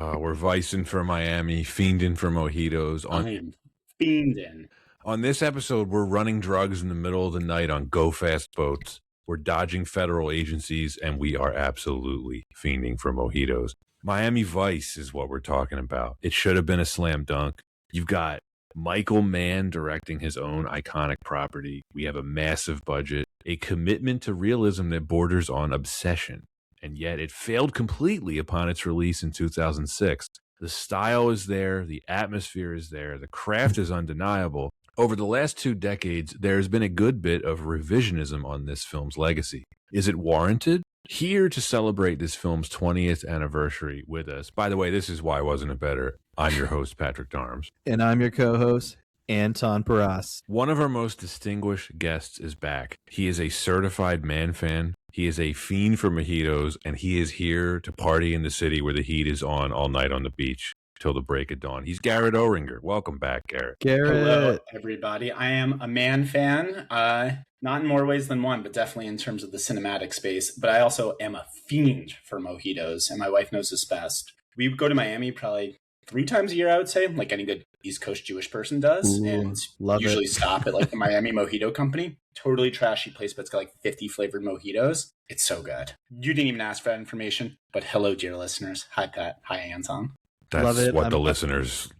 We're vicing for Miami, fiending for mojitos. I am fiending. On this episode, we're running drugs in the middle of the night on go-fast boats. We're dodging federal agencies, and we are absolutely fiending for mojitos. Miami Vice is what we're talking about. It should have been a slam dunk. You've got Michael Mann directing his own iconic property. We have a massive budget, a commitment to realism that borders on obsession, and yet it failed completely upon its release in 2006. The style is there, the atmosphere is there, the craft is undeniable. Over the last 2 decades, there's been a good bit of revisionism on this film's legacy. Is it warranted? Here to celebrate this film's 20th anniversary with us. By the way, this is Why Wasn't It Better? I'm your host, Patrick Darms. And I'm your co-host, Anton Paras. One of our most distinguished guests is back. He is a certified Mann fan. He is a fiend for mojitos, and he is here to party in the city where the heat is on all night on the beach till the break of dawn. He's Garret Ohringer. Welcome back, Garret. Hello, everybody. I am a Mann fan, not in more ways than one, but definitely in terms of the cinematic space. But I also am a fiend for mojitos, and my wife knows this best. We go to Miami probably 3 times a year, I would say, like any good East Coast Jewish person does. Ooh, and usually stop at like the Miami Mojito Company. Totally trashy place, but it's got like 50 flavored mojitos. It's so good. You didn't even ask for that information, but hello, dear listeners. Hi, Pat. Hi, Anton. That's Love it. what the listeners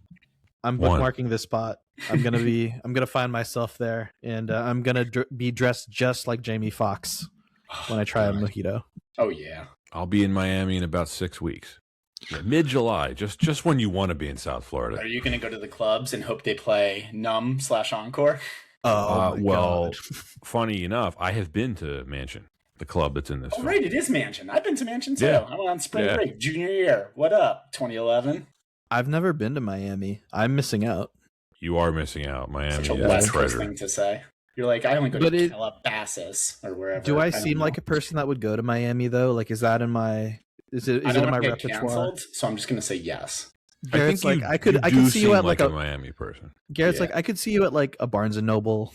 I'm want. bookmarking this spot. I'm gonna find myself there, and I'm gonna be dressed just like Jamie Foxx when I try a mojito. Oh yeah. I'll be in Miami in about 6 weeks. Mid-July, just when you want to be in South Florida. Are you going to go to the clubs and hope they play Numb/Encore? Oh, well, God. funny enough, I have been to Mansion, the club that's in this film. Right, it is Mansion. I've been to Mansion too. Yeah. I went on spring break, junior year. What up, 2011? I've never been to Miami. I'm missing out. You are missing out. Miami Such a is West a Coast treasure. thing to say. You're like, I only go But to Calabasas or wherever. Do I don't seem know. like a person that would go to Miami though? Like, is that in my? Is it I in don't my want to get repertoire? canceled, so I'm just going to say yes. Garrett's I think like, I you could do see you seem at like a a. Miami person. Garrett's Yeah. like, I could see you at like a Barnes and Noble.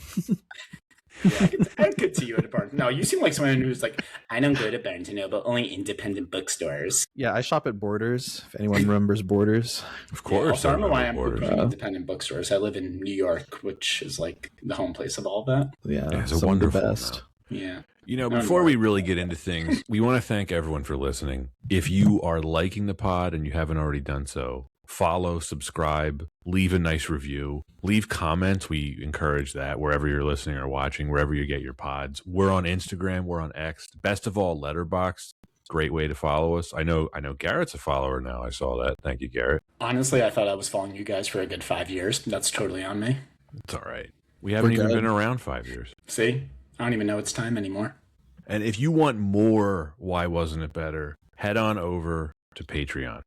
Yeah, I could see you at a bar. No, you seem like someone who's like, I don't go to Barnes & Noble, only independent bookstores. Yeah, I shop at Borders. If anyone remembers Borders. Of Yeah, course. also, I don't know why I'm Borders. repeating independent bookstores. I live in New York, which is like the home place of all that. Yeah, Yeah, it's some of the wonderful best. now. Yeah. You know, I don't before know. we really get into things, we want to thank everyone for listening. If you are liking the pod and you haven't already done so, follow, subscribe, leave a nice review, leave comments. We encourage that wherever you're listening or watching, wherever you get your pods. We're on Instagram, we're on X. Best of all, Letterboxd. Great way to follow us. I know Garrett's a follower now. I saw that. Thank you, Garret. Honestly, I thought I was following you guys for a good 5 years. That's totally on me. It's all right. We haven't even been around 5 years. See? I don't even know it's time anymore. And if you want more Why Wasn't It Better, head on over to Patreon.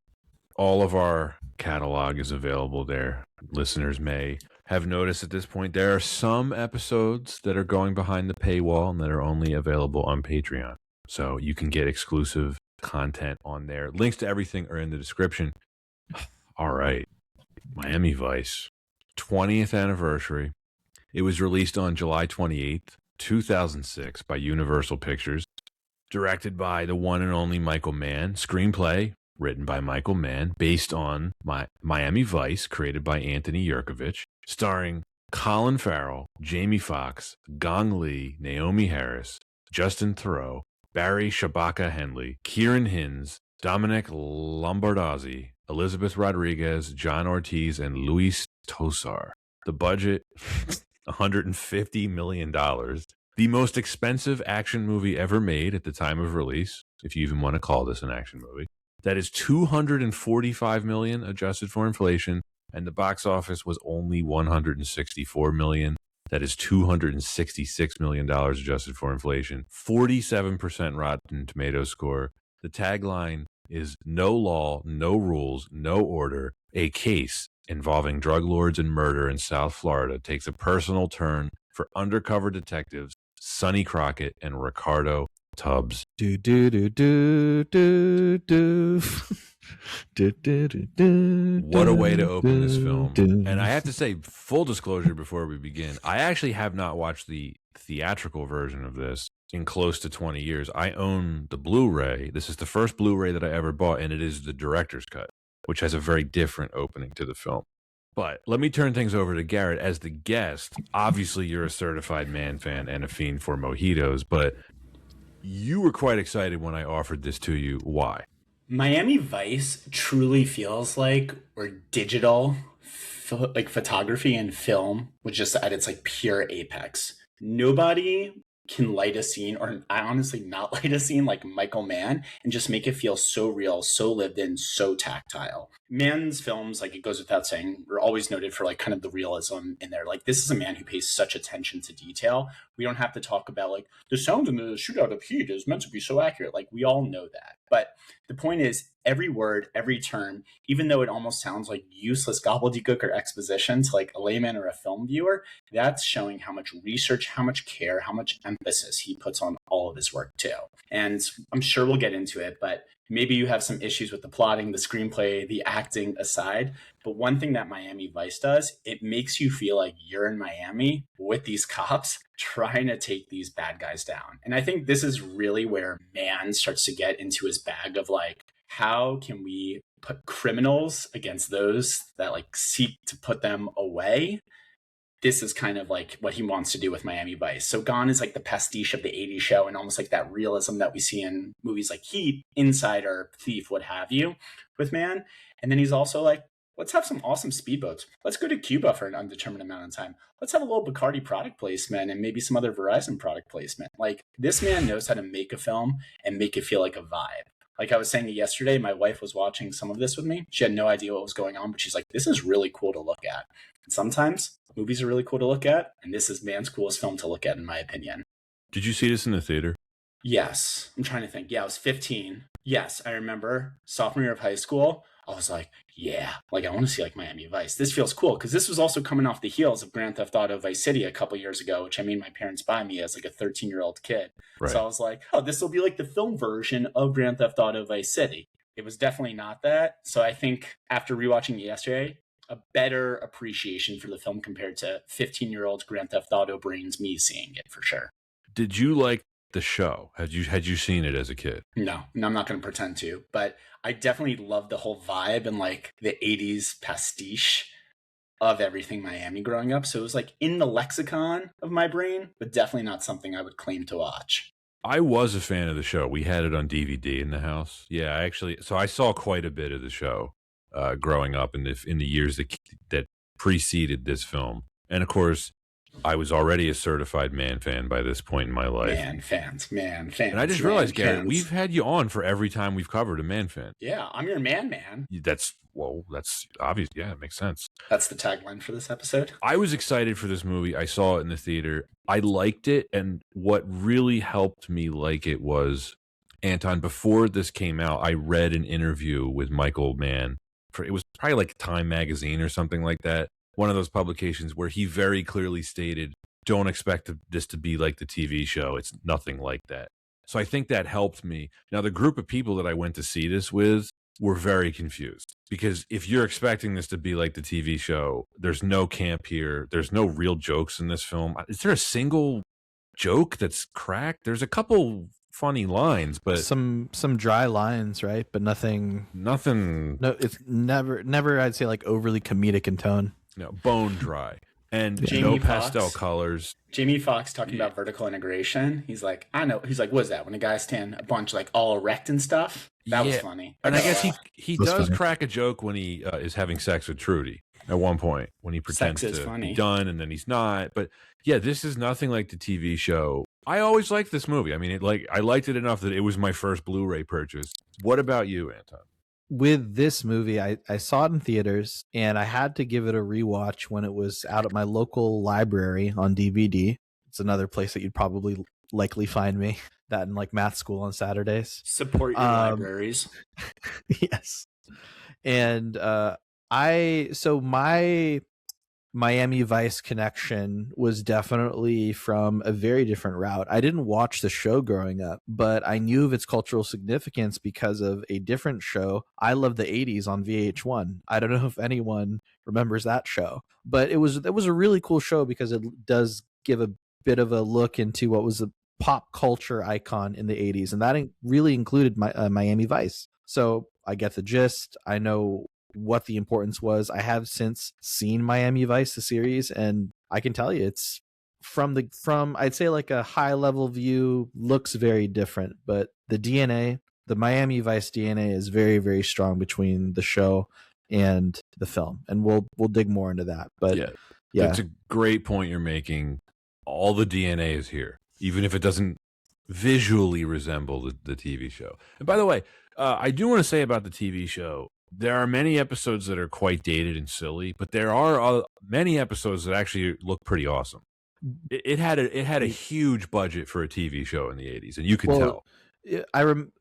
All of our catalog is available there. Listeners may have noticed at this point there are some episodes that are going behind the paywall and that are only available on Patreon. So you can get exclusive content on there. Links to everything are in the description. All right. Miami Vice, 20th anniversary. It was released on July 28th, 2006 by Universal Pictures. Directed by the one and only Michael Mann. Screenplay written by Michael Mann, based on Miami Vice, created by Anthony Yerkovich, starring Colin Farrell, Jamie Foxx, Gong Li, Naomi Harris, Justin Theroux, Barry Shabaka Henley, Kieran Hines, Dominic Lombardozzi, Elizabeth Rodriguez, John Ortiz, and Luis Tosar. The budget, $150 million. The most expensive action movie ever made at the time of release, if you even want to call this an action movie. That is $245 million adjusted for inflation, and the box office was only $164 million. That is $266 million adjusted for inflation. 47% Rotten Tomatoes score. The tagline is "No law, no rules, no order. A case involving drug lords and murder in South Florida takes a personal turn for undercover detectives Sonny Crockett and Ricardo Tubbs." Do do do do do do. What a way to open this film. And I have to say, full disclosure before we begin, I actually have not watched the theatrical version of this in close to 20 years. I own the Blu-ray. This is the first Blu-ray that I ever bought, and it is the director's cut. which has a very different opening to the film. But let me turn things over to Garret as the guest. Obviously, you're a certified Mann fan and a fiend for mojitos, but you were quite excited when I offered this to you. Why? Miami Vice truly feels like where digital like photography and film was just at its like pure apex. Nobody can light a scene, or I honestly not light a scene like Michael Mann, and just make it feel so real, so lived in, so tactile. Mann's films, like it goes without saying, were always noted for like kind of the realism in there. Like this is a man who pays such attention to detail. We don't have to talk about like the sound in the shootout of Heat is meant to be so accurate. Like we all know that. But the point is, every word, every term, even though it almost sounds like useless gobbledygook or exposition to like a layman or a film viewer, that's showing how much research, how much care, how much emphasis he puts on all of his work too. And I'm sure we'll get into it, but maybe you have some issues with the plotting, the screenplay, the acting aside. But one thing that Miami Vice does, it makes you feel like you're in Miami with these cops trying to take these bad guys down. And I think this is really where Mann starts to get into his bag of like, how can we put criminals against those that like seek to put them away? This is kind of like what he wants to do with Miami Vice. So Gone is like the pastiche of the 80s show and almost like that realism that we see in movies like Heat, Insider, Thief, what have you with Mann. And then he's also like, let's have some awesome speedboats. Let's go to Cuba for an undetermined amount of time. Let's have a little Bacardi product placement and maybe some other Verizon product placement. Like this man knows how to make a film and make it feel like a vibe. Like I was saying yesterday, my wife was watching some of this with me. She had no idea what was going on, but she's like, this is really cool to look at. And sometimes movies are really cool to look at, and this is Mann's coolest film to look at, in my opinion. Did you see this in the theater? Yes. I'm trying to think. Yeah, I was 15. Yes, I remember sophomore year of high school. I was like, yeah, like I want to see like Miami Vice. This feels cool because this was also coming off the heels of Grand Theft Auto Vice City a couple years ago, which I made my parents buy me as like a 13-year-old kid. Right. So I was like, oh, this will be like the film version of Grand Theft Auto Vice City. It was definitely not that. So I think after rewatching it yesterday, a better appreciation for the film compared to 15-year-old Grand Theft Auto brains me seeing it for sure. Did you like the show? Had you seen it as a kid? No, I'm not going to pretend to, but I definitely love the whole vibe and like the 80s pastiche of everything Miami growing up. So it was like in the lexicon of my brain, but definitely not something I would claim to watch. I was a fan of the show. We had it on DVD in the house. Yeah, so I saw quite a bit of the show growing up in the years that preceded this film. And of course, I was already a certified Mann fan by this point in my life. Mann fans. And I just realized, Garret, we've had you on for every time we've covered a Mann fan. Yeah, I'm your man. That's obvious. Yeah, it makes sense. That's the tagline for this episode. I was excited for this movie. I saw it in the theater. I liked it. And what really helped me like it was, Anton, before this came out, I read an interview with Michael Mann. It was probably like Time Magazine or something like that. One of those publications where he very clearly stated, don't expect this to be like the TV show. It's nothing like that. So I think that helped me. Now, the group of people that I went to see this with were very confused because if you're expecting this to be like the TV show, there's no camp here. There's no real jokes in this film. Is there a single joke that's cracked? There's a couple funny lines, but some dry lines, right? But nothing. No, it's never. I'd say like overly comedic in tone. No, bone dry. And Jamie pastel Foxx, colors. Jamie Foxx talking about vertical integration. He's like, I know. He's like, what is that? When a guy stand a bunch like all erect and stuff? That was funny. And I guess he does crack a joke when he is having sex with Trudy at one point when he pretends to be done and then he's not. But yeah, this is nothing like the TV show. I always liked this movie. I mean, I liked it enough that it was my first Blu-ray purchase. What about you, Anton? With this movie, I saw it in theaters, and I had to give it a rewatch when it was out at my local library on DVD. It's another place that you'd probably likely find me, that in like math school on Saturdays. Support your libraries. Yes. And my Miami Vice connection was definitely from a very different route. I didn't watch the show growing up, but I knew of its cultural significance because of a different show. I Love the 80s on VH1. I don't know if anyone remembers that show, but it was a really cool show because it does give a bit of a look into what was a pop culture icon in the 80s, and that really included Miami Vice. So I get the gist. I know what the importance was. I have since seen Miami Vice, the series, and I can tell you it's from I'd say like a high level view, looks very different, but the Miami Vice DNA is very, very strong between the show and the film, and we'll dig more into that. But yeah, That's a great point you're making. All the DNA is here, even if it doesn't visually resemble the TV show. And by the way, I do want to say about the TV show, there are many episodes that are quite dated and silly, but there are many episodes that actually look pretty awesome. It had a huge budget for a TV show in the 80s, and you can tell.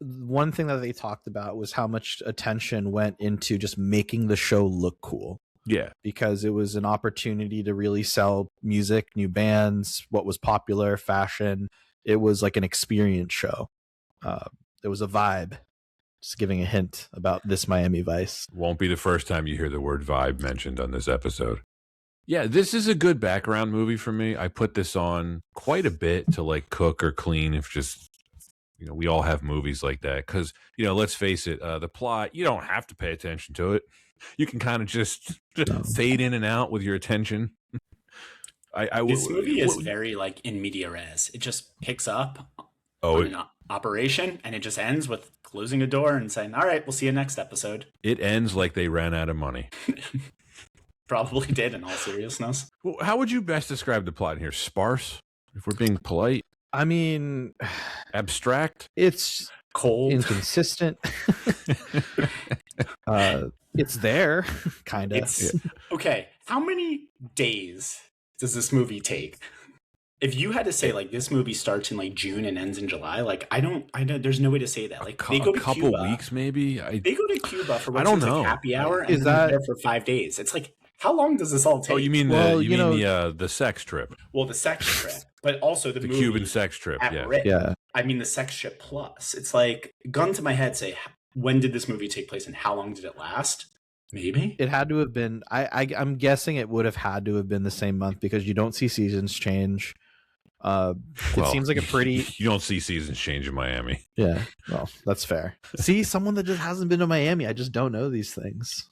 One thing that they talked about was how much attention went into just making the show look cool. Yeah, because it was an opportunity to really sell music, new bands, what was popular, fashion. It was like an experience show. It was a vibe. Just giving a hint about this Miami Vice. Won't be the first time you hear the word vibe mentioned on this episode. Yeah, this is a good background movie for me. I put this on quite a bit to like cook or clean if just, we all have movies like that. Because, let's face it, the plot, you don't have to pay attention to it. You can kind of just fade in and out with your attention. This movie is very like in media res. It just picks up on an operation and it just ends with closing a door and saying, all right, we'll see you next episode. It ends like they ran out of money. Probably did, in all seriousness. Well, how would you best describe the plot here? Sparse, if we're being polite? I mean, abstract? It's cold. Inconsistent. It's there, kind of. Okay, how many days does this movie take? If you had to say, like, this movie starts in, like, June and ends in July, like, I don't, there's no way to say that. Like, they go to couple Cuba, weeks, maybe? They go to Cuba for I don't know. Like happy hour, and they're there for 5 days. It's like, how long does this all take? Oh, you mean the sex trip? Well, the sex trip, but also the movie Cuban sex trip. Yeah. I mean, the sex trip plus. It's like, gun to my head, say, when did this movie take place and how long did it last? Maybe it had to have been. I'm guessing it would have had to have been the same month because you don't see seasons change. It seems like a pretty. You don't see seasons change in Miami. Yeah, well, that's fair. See, someone that just hasn't been to Miami, I just don't know these things.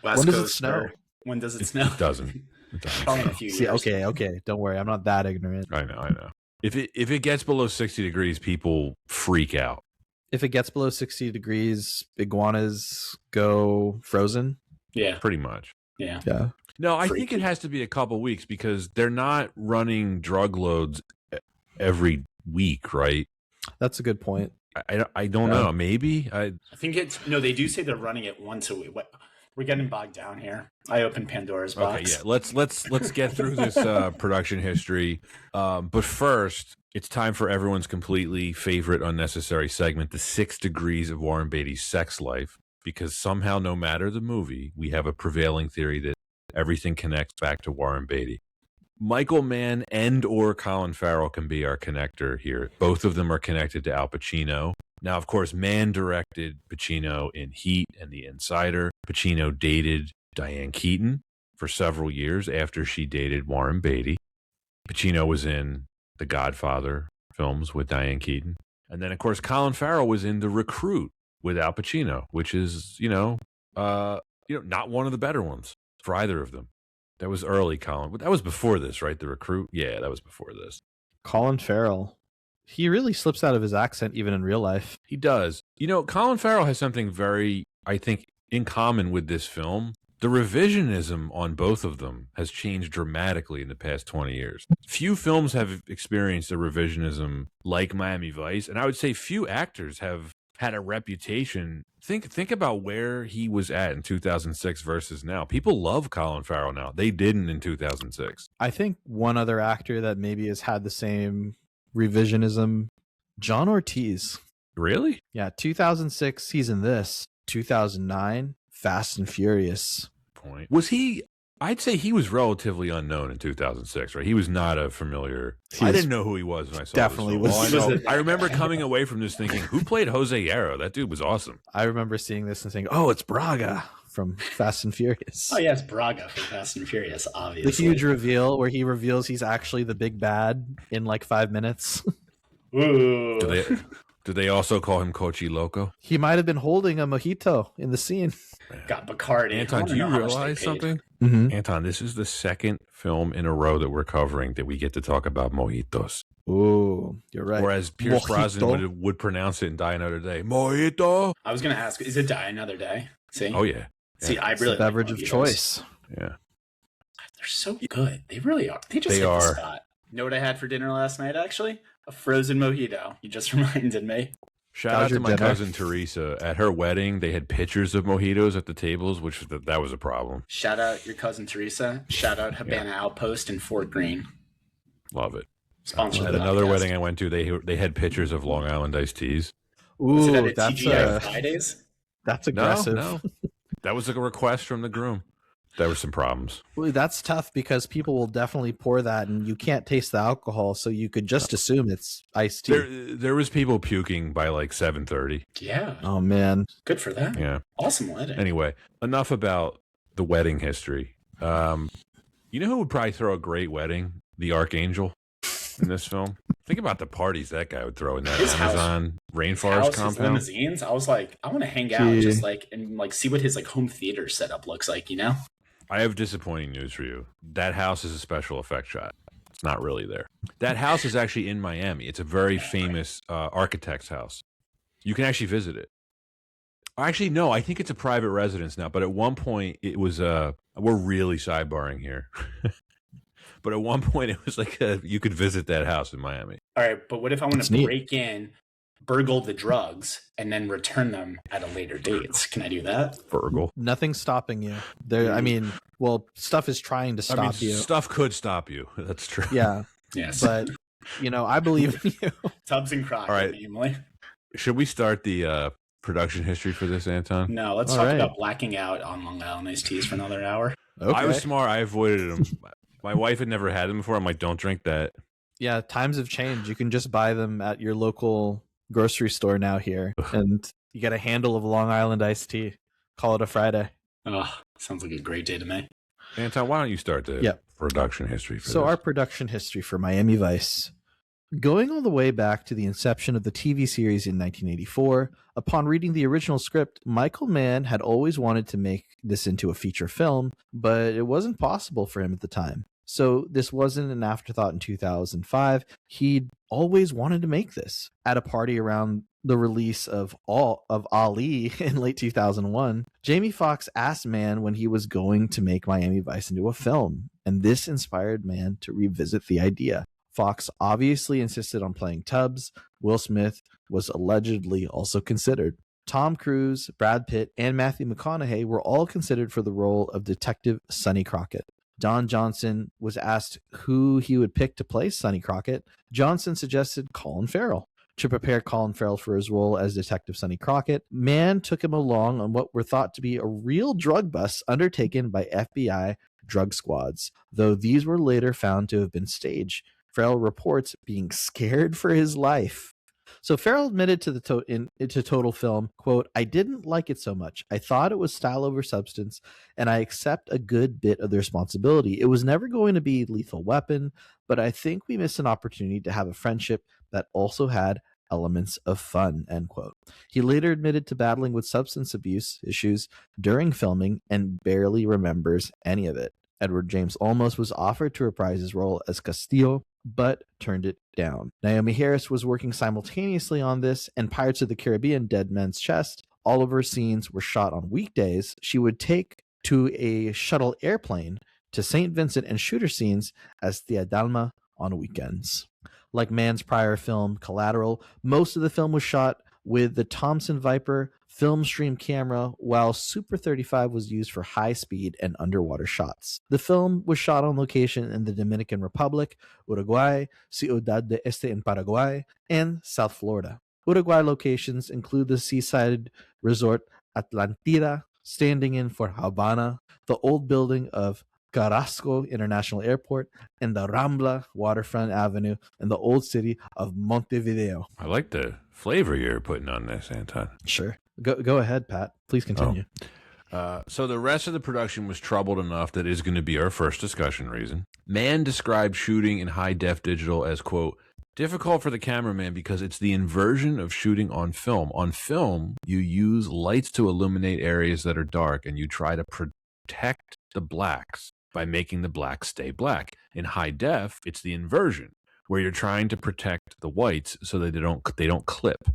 When does it snow? When does it snow? It doesn't. Probably in a few years. See, okay. Don't worry, I'm not that ignorant. I know. If it gets below 60 degrees, people freak out. If it gets below 60 degrees, iguanas go frozen. Yeah, pretty much. Yeah. No, I think it has to be a couple weeks because they're not running drug loads every week, right? That's a good point. I don't know. Maybe I think they do say they're running it once a week. We're getting bogged down here. I opened Pandora's box. Okay, yeah. Let's get through this production history. But first, it's time for everyone's completely favorite unnecessary segment, the 6 degrees of Warren Beatty's sex life. Because somehow, no matter the movie, we have a prevailing theory that everything connects back to Warren Beatty. Michael Mann and or Colin Farrell can be our connector here. Both of them are connected to Al Pacino. Now, of course, Mann directed Pacino in Heat and The Insider. Pacino dated Diane Keaton for several years after she dated Warren Beatty. Pacino was in the Godfather films with Diane Keaton. And then, of course, Colin Farrell was in The Recruit with Al Pacino, which is, not one of the better ones for either of them. That was early, Colin. That was before this, right? The Recruit? Yeah, that was before this. Colin Farrell. He really slips out of his accent even in real life. He does. Colin Farrell has something very, I think, in common with this film. The revisionism on both of them has changed dramatically in the past 20 years. Few films have experienced a revisionism like Miami Vice, and I would say few actors have had a reputation. Think about where he was at in 2006 versus now. People love Colin Farrell now. They didn't in 2006. I think one other actor that maybe has had the same revisionism, John Ortiz. Really? Yeah, 2006, he's in this. 2009, Fast and Furious. Point. Was he... I'd say he was relatively unknown in 2006, right? He was not a familiar... I didn't know who he was when I saw definitely this. I remember coming away from this thinking, who played Jose Yarrow? That dude was awesome. I remember seeing this and saying, oh, it's Braga from Fast and Furious. Oh, yeah, it's Braga from Fast and Furious, obviously. The huge reveal where he reveals he's actually the big bad in like 5 minutes. Ooh. Did they also call him Cochi Loco? He might have been holding a mojito in the scene. Got Bacardi. Anton, do you realize something? Mm-hmm. Anton, this is the second film in a row that we're covering that we get to talk about mojitos. Ooh, you're right. Or as Pierce Mojito. Brosnan would pronounce it in Die Another Day, mojito. I was going to ask, is it Die Another Day? See? Oh, yeah. See, I It's really the beverage like of mojitos. choice. Yeah. They're so good. They really are. They just They hit are. the spot. You know what I had for dinner last night, actually? A frozen mojito. You just reminded me. Shout How's out to your my dinner? cousin Teresa. At her wedding, they had pictures of mojitos at the tables, which that was a problem. Shout out your cousin Teresa. Shout out Habana Outpost in Fort Greene. Love it. Sponsored At the another podcast. wedding I went to, they had pictures of Long Island iced teas. Was it at Ooh, a that's TGI Fridays? that's aggressive. No. That was a request from the groom. There were some problems. Well, that's tough because people will definitely pour that, and you can't taste the alcohol, so you could just assume it's iced tea. There was people puking by like 7:30. Yeah. Oh man, Good for them. Yeah. Awesome wedding. Anyway, enough about the wedding history. You know who would probably throw a great wedding? The Archangel in this film. Think about the parties that guy would throw in that His house- Amazon His rainforest house, his compound. limousines. I was like, I want to hang out, Gee. just like and like see what his like home theater setup looks like. You know? I have disappointing news for you. That house is a special effect shot. It's not really there. That house is actually in Miami. It's a very famous architect's house. You can actually visit it. Actually, no, I think it's a private residence now. But at one point, it was we're really sidebarring here. But at one point, it was like you could visit that house in Miami. All right, but what if I want That's to neat. break in, burgle the drugs, and then return them at a later date? Can I do that? Virgil. nothing's stopping you. There, I mean, well, stuff is trying to I mean, stop you. stuff could stop you. That's true. Yeah, Yes. but I believe in you. Tubbs and Crockett, All right. namely. Should we start the production history for this, Anton? No, let's All talk right. about blacking out on Long Island iced teas for another hour. Okay. I was smart. I avoided them. My wife had never had them before. I'm like, don't drink that. Yeah, times have changed. You can just buy them at your local grocery store now here, and you get a handle of Long Island iced tea. Call it a Friday. Oh, sounds like a great day to me. Anton, why don't you start the Yep. production history for So this? our production history for Miami Vice. Going all the way back to the inception of the TV series in 1984, upon reading the original script, Michael Mann had always wanted to make this into a feature film, but it wasn't possible for him at the time. So this wasn't an afterthought in 2005. He'd always wanted to make this. At a party around the release of Ali in late 2001, Jamie Foxx asked Mann when he was going to make Miami Vice into a film, and this inspired Mann to revisit the idea. Foxx obviously insisted on playing Tubbs. Will Smith was allegedly also considered. Tom Cruise, Brad Pitt, and Matthew McConaughey were all considered for the role of Detective Sonny Crockett. Don Johnson was asked who he would pick to play Sonny Crockett. Johnson suggested Colin Farrell. To prepare Colin Farrell for his role as Detective Sonny Crockett, Mann took him along on what were thought to be a real drug bust undertaken by FBI drug squads, though these were later found to have been staged. Farrell reports being scared for his life. So Farrell admitted to to Total Film, quote, "I didn't like it so much. I thought it was style over substance, and I accept a good bit of the responsibility. It was never going to be Lethal Weapon, but I think we missed an opportunity to have a friendship that also had elements of fun," end quote. He later admitted to battling with substance abuse issues during filming and barely remembers any of it. Edward James Olmos was offered to reprise his role as Castillo, but turned it down. Naomi Harris was working simultaneously on this and Pirates of the Caribbean Dead Man's Chest. All of her scenes were shot on weekdays. She would take to a shuttle airplane to St. Vincent and shoot her scenes as Thea Dalma on weekends. Like Mann's prior film, Collateral, most of the film was shot with the Thomson Viper film stream camera, while Super 35 was used for high speed and underwater shots. The film was shot on location in the Dominican Republic, Uruguay, Ciudad de Este in Paraguay, and South Florida. Uruguay locations include the seaside resort Atlantida, standing in for Havana, the old building of Carrasco International Airport, and the Rambla Waterfront Avenue in the old city of Montevideo. I like the flavor you're putting on this, Anton. Sure. Go ahead, Pat. Please continue. So the rest of the production was troubled enough that is going to be our first discussion reason. Mann described shooting in high-def digital as, quote, Difficult for the cameraman because it's the inversion of shooting on film. On film, you use lights to illuminate areas that are dark, and you try to protect the blacks by making the blacks stay black. In high def, it's the inversion, where you're trying to protect the whites so that they don't clip.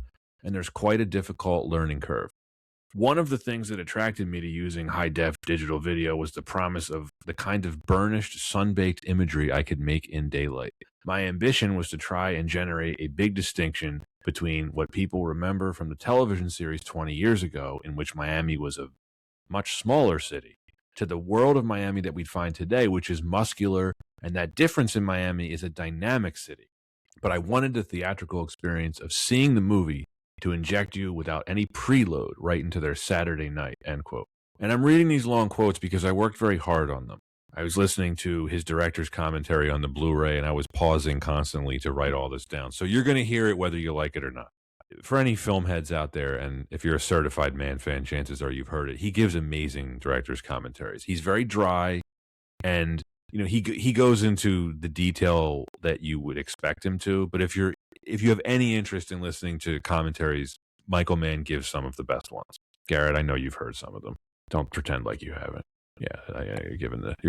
And there's quite a difficult learning curve. One of the things that attracted me to using high-def digital video was the promise of the kind of burnished, sun-baked imagery I could make in daylight. My ambition was to try and generate a big distinction between what people remember from the television series 20 years ago, in which Miami was a much smaller city, to the world of Miami that we'd find today, which is muscular, and that difference in Miami is a dynamic city. But I wanted the theatrical experience of seeing the movie to inject you without any preload right into their Saturday night, end quote. And I'm reading these long quotes because I worked very hard on them. I was listening to his director's commentary on the Blu-ray, and I was pausing constantly to write all this down. So you're going to hear it whether you like it or not. For any film heads out there, and if you're a certified Mann fan, chances are you've heard it. He gives amazing director's commentaries. He's very dry, and he goes into the detail that you would expect him to. But if you have any interest in listening to commentaries, Michael Mann gives some of the best ones. Garret, I know you've heard some of them. Don't pretend like you haven't. Yeah, you're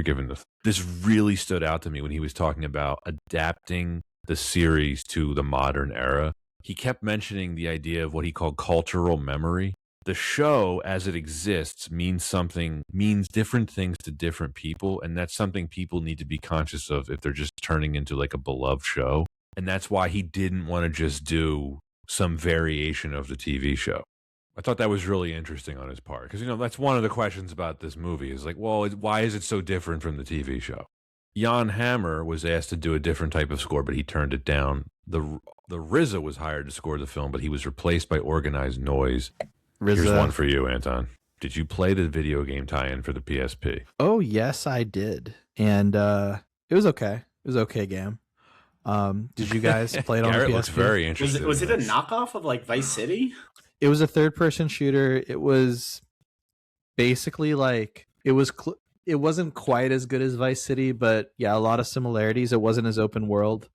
giving the. This really stood out to me when he was talking about adapting the series to the modern era. He kept mentioning the idea of what he called cultural memory. The show, as it exists, means different things to different people, and that's something people need to be conscious of if they're just turning into like a beloved show. And that's why he didn't want to just do some variation of the TV show. I thought that was really interesting on his part, because that's one of the questions about this movie is like, well, why is it so different from the TV show? Jan Hammer was asked to do a different type of score, but he turned it down. The RZA was hired to score the film, but he was replaced by Organized Noise. RZA. Here's one for you, Anton. Did you play the video game tie-in for the PSP? Oh, yes, I did. And it was okay. It was okay game. Did you guys play it on the PSP? Looks very interesting. Was it a knockoff of like Vice City? It was a third-person shooter. It was basically like it wasn't quite as good as Vice City, but yeah, a lot of similarities. It wasn't as open world.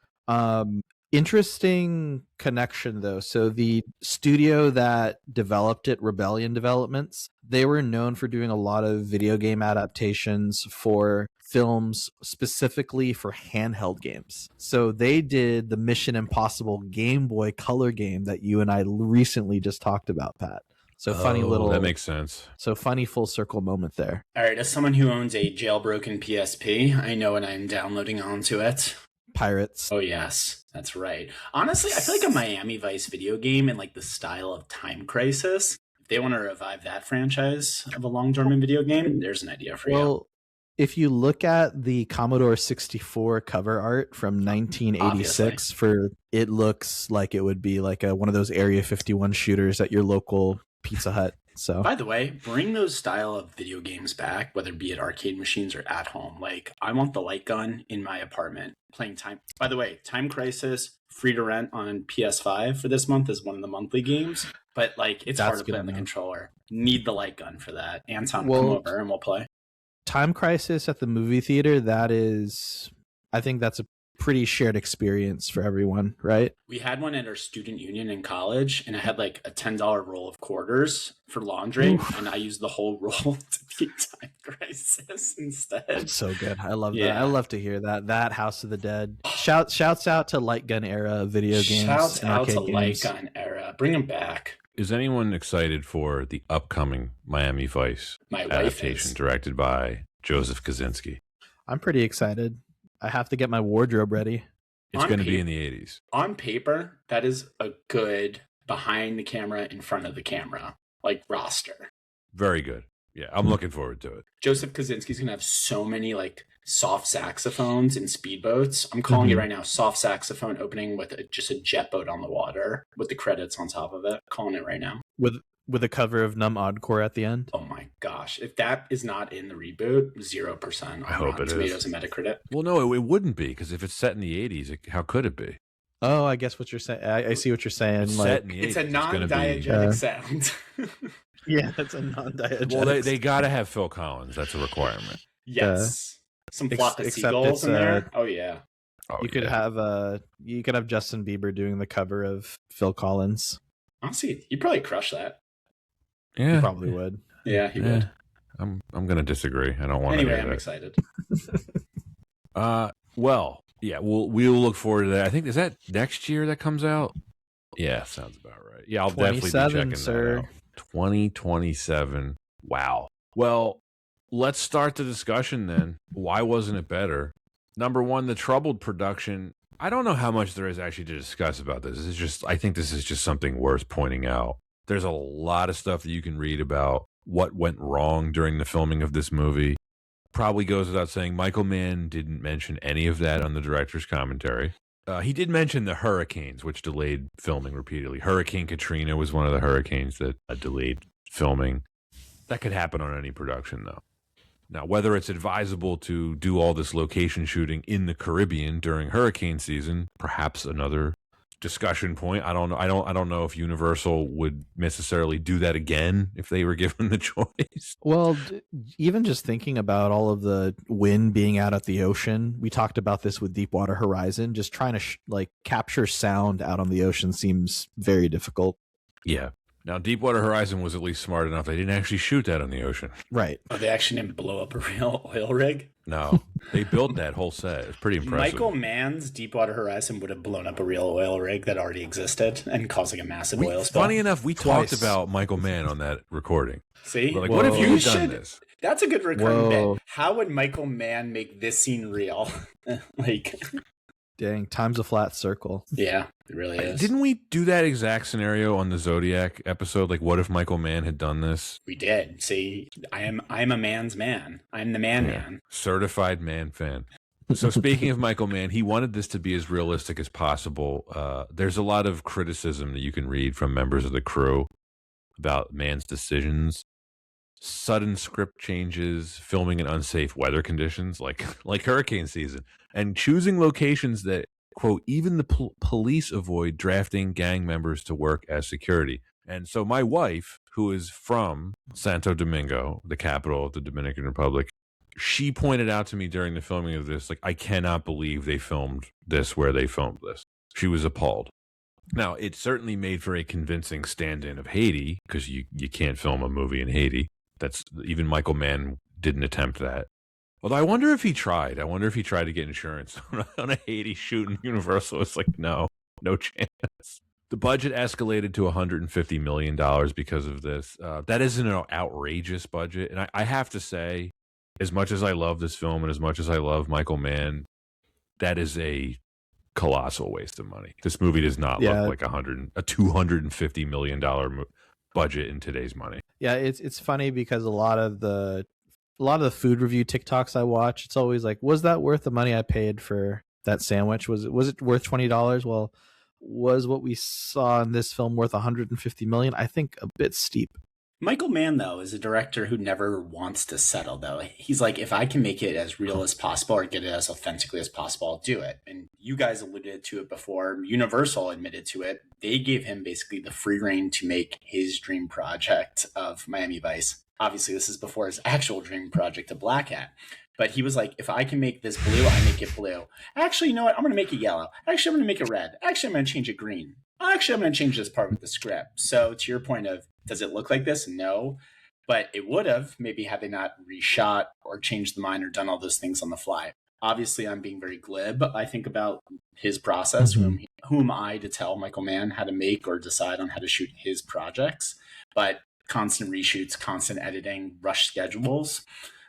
Interesting connection though. So the studio that developed it, Rebellion Developments, they were known for doing a lot of video game adaptations for films, specifically for handheld games. So they did the Mission Impossible Game Boy Color game that you and I recently just talked about, Pat. So funny little. That makes sense. So funny full circle moment there. All right, as someone who owns a jailbroken PSP, I know when I'm downloading onto it. Pirates. Oh yes, that's right. Honestly, I feel like a Miami Vice video game in like the style of Time Crisis. If they want to revive that franchise of a long dormant video game, there's an idea for you. Well, if you look at the Commodore 64 cover art from 1986, it looks like it would be like one of those Area 51 shooters at your local Pizza Hut. So, by the way, bring those style of video games back, whether it be at arcade machines or at home. Like, I want the light gun in my apartment playing Time. By the way, Time Crisis, free to rent on PS5 for this month is one of the monthly games. But like, it's hard to play on the controller. Need the light gun for that. Anton, come over and we'll play. Time Crisis at the movie theater, I think that's a pretty shared experience for everyone, right? We had one at our student union in college, and I had like a $10 roll of quarters for laundry. Oof. And I used the whole roll to beat Time Crisis instead. That's so good. I love that. I love to hear that House of the Dead. Shouts out to light gun era video games. Shouts out to light gun era. Bring them back. Is anyone excited for the upcoming Miami Vice adaptation directed by Joseph Kosinski? I'm pretty excited. I have to get my wardrobe ready. It's going to be in the 80s. On paper, that is a good behind the camera, in front of the camera, like roster. Very good. Yeah, I'm looking forward to it. Joseph Kosinski's going to have so many like soft saxophones and speedboats. I'm calling it right now, soft saxophone opening with just a jet boat on the water with the credits on top of it. Calling it right now. With a cover of Numb Oddcore at the end. Oh my gosh. If that is not in the reboot, 0%. I hope it Tomatoes and Metacritic. Well, no, it wouldn't be, because if it's set in the 80s, how could it be? Oh, I guess what you're saying. I see what you're saying. It's like, set in the 80s. It's a non-diegetic sound. Yeah, it's a non-diegetic. Well, they got to have Phil Collins. That's a requirement. Yes. Some flock of seagulls in there. Oh, yeah. Oh, You could have Justin Bieber doing the cover of Phil Collins. Honestly, you'd probably crush that. Yeah, He probably would. Yeah, he would. I'm gonna disagree. I don't want to Anyway, hear I'm that. excited. Well, yeah, we'll look forward to that. I think is that next year that comes out. Yeah, sounds about right. Yeah, I'll definitely be 27, checking sir. that out. 2027. Wow. Well, let's start the discussion then. Why wasn't it better? Number one, the troubled production. I don't know how much there is actually to discuss about this. I think this is just something worth pointing out. There's a lot of stuff that you can read about what went wrong during the filming of this movie. Probably goes without saying, Michael Mann didn't mention any of that on the director's commentary. He did mention the hurricanes, which delayed filming repeatedly. Hurricane Katrina was one of the hurricanes that delayed filming. That could happen on any production, though. Now, whether it's advisable to do all this location shooting in the Caribbean during hurricane season, perhaps another discussion point. I don't know. I don't know if Universal would necessarily do that again if they were given the choice. Well, even just thinking about all of the wind being out at the ocean, we talked about this with Deepwater Horizon. Just trying to capture sound out on the ocean seems very difficult. Yeah. Now, Deepwater Horizon was at least smart enough. They didn't actually shoot that on the ocean. Right. Oh, they actually didn't blow up a real oil rig? No. They built that whole set. It's pretty impressive. Michael Mann's Deepwater Horizon would have blown up a real oil rig that already existed and causing a massive oil spill. Funny enough, we talked about Michael Mann on that recording. See? We're like, what if you done this? That's a good recurring bit. How would Michael Mann make this scene real? Dang, time's a flat circle. Yeah, it really is. Didn't we do that exact scenario on the Zodiac episode? Like, what if Michael Mann had done this? We did. See, I'm a man's man. I'm the man. Certified man fan. So speaking of Michael Mann, he wanted this to be as realistic as possible. There's a lot of criticism that you can read from members of the crew about Mann's decisions. Sudden script changes, filming in unsafe weather conditions like hurricane season, and choosing locations that, quote, even the police avoid drafting gang members to work as security. And so my wife, who is from Santo Domingo, the capital of the Dominican Republic, she pointed out to me during the filming of this, like, I cannot believe they filmed this where they filmed this. She was appalled. Now, it certainly made for a convincing stand-in of Haiti, because you can't film a movie in Haiti. That's even Michael Mann didn't attempt that. Although I wonder if he tried. I wonder if he tried to get insurance on a Haiti shoot, and Universal was like, no chance. The budget escalated to $150 million because of this. That isn't an outrageous budget. And I have to say, as much as I love this film and as much as I love Michael Mann, that is a colossal waste of money. This movie does not look like a $250 million budget in today's money. Yeah, it's funny because a lot of the food review TikToks I watch, it's always like, was that worth the money I paid for that sandwich? Was it worth $20? Well, was what we saw in this film worth $150 million? I think a bit steep. Michael Mann, though, is a director who never wants to settle, though. He's like, if I can make it as real as possible or get it as authentically as possible, I'll do it. And you guys alluded to it before. Universal admitted to it. They gave him basically the free rein to make his dream project of Miami Vice. Obviously, this is before his actual dream project of Black Hat. But he was like, if I can make this blue, I make it blue. Actually, you know what? I'm going to make it yellow. Actually, I'm going to make it red. Actually, I'm going to change it green. Actually, I'm going to change this part with the script. So to your point of, does it look like this? No. But it would have, maybe had they not reshot or changed the mind or done all those things on the fly. Obviously, I'm being very glib. I think about his process, who am I to tell Michael Mann how to make or decide on how to shoot his projects. But constant reshoots, constant editing, rush schedules,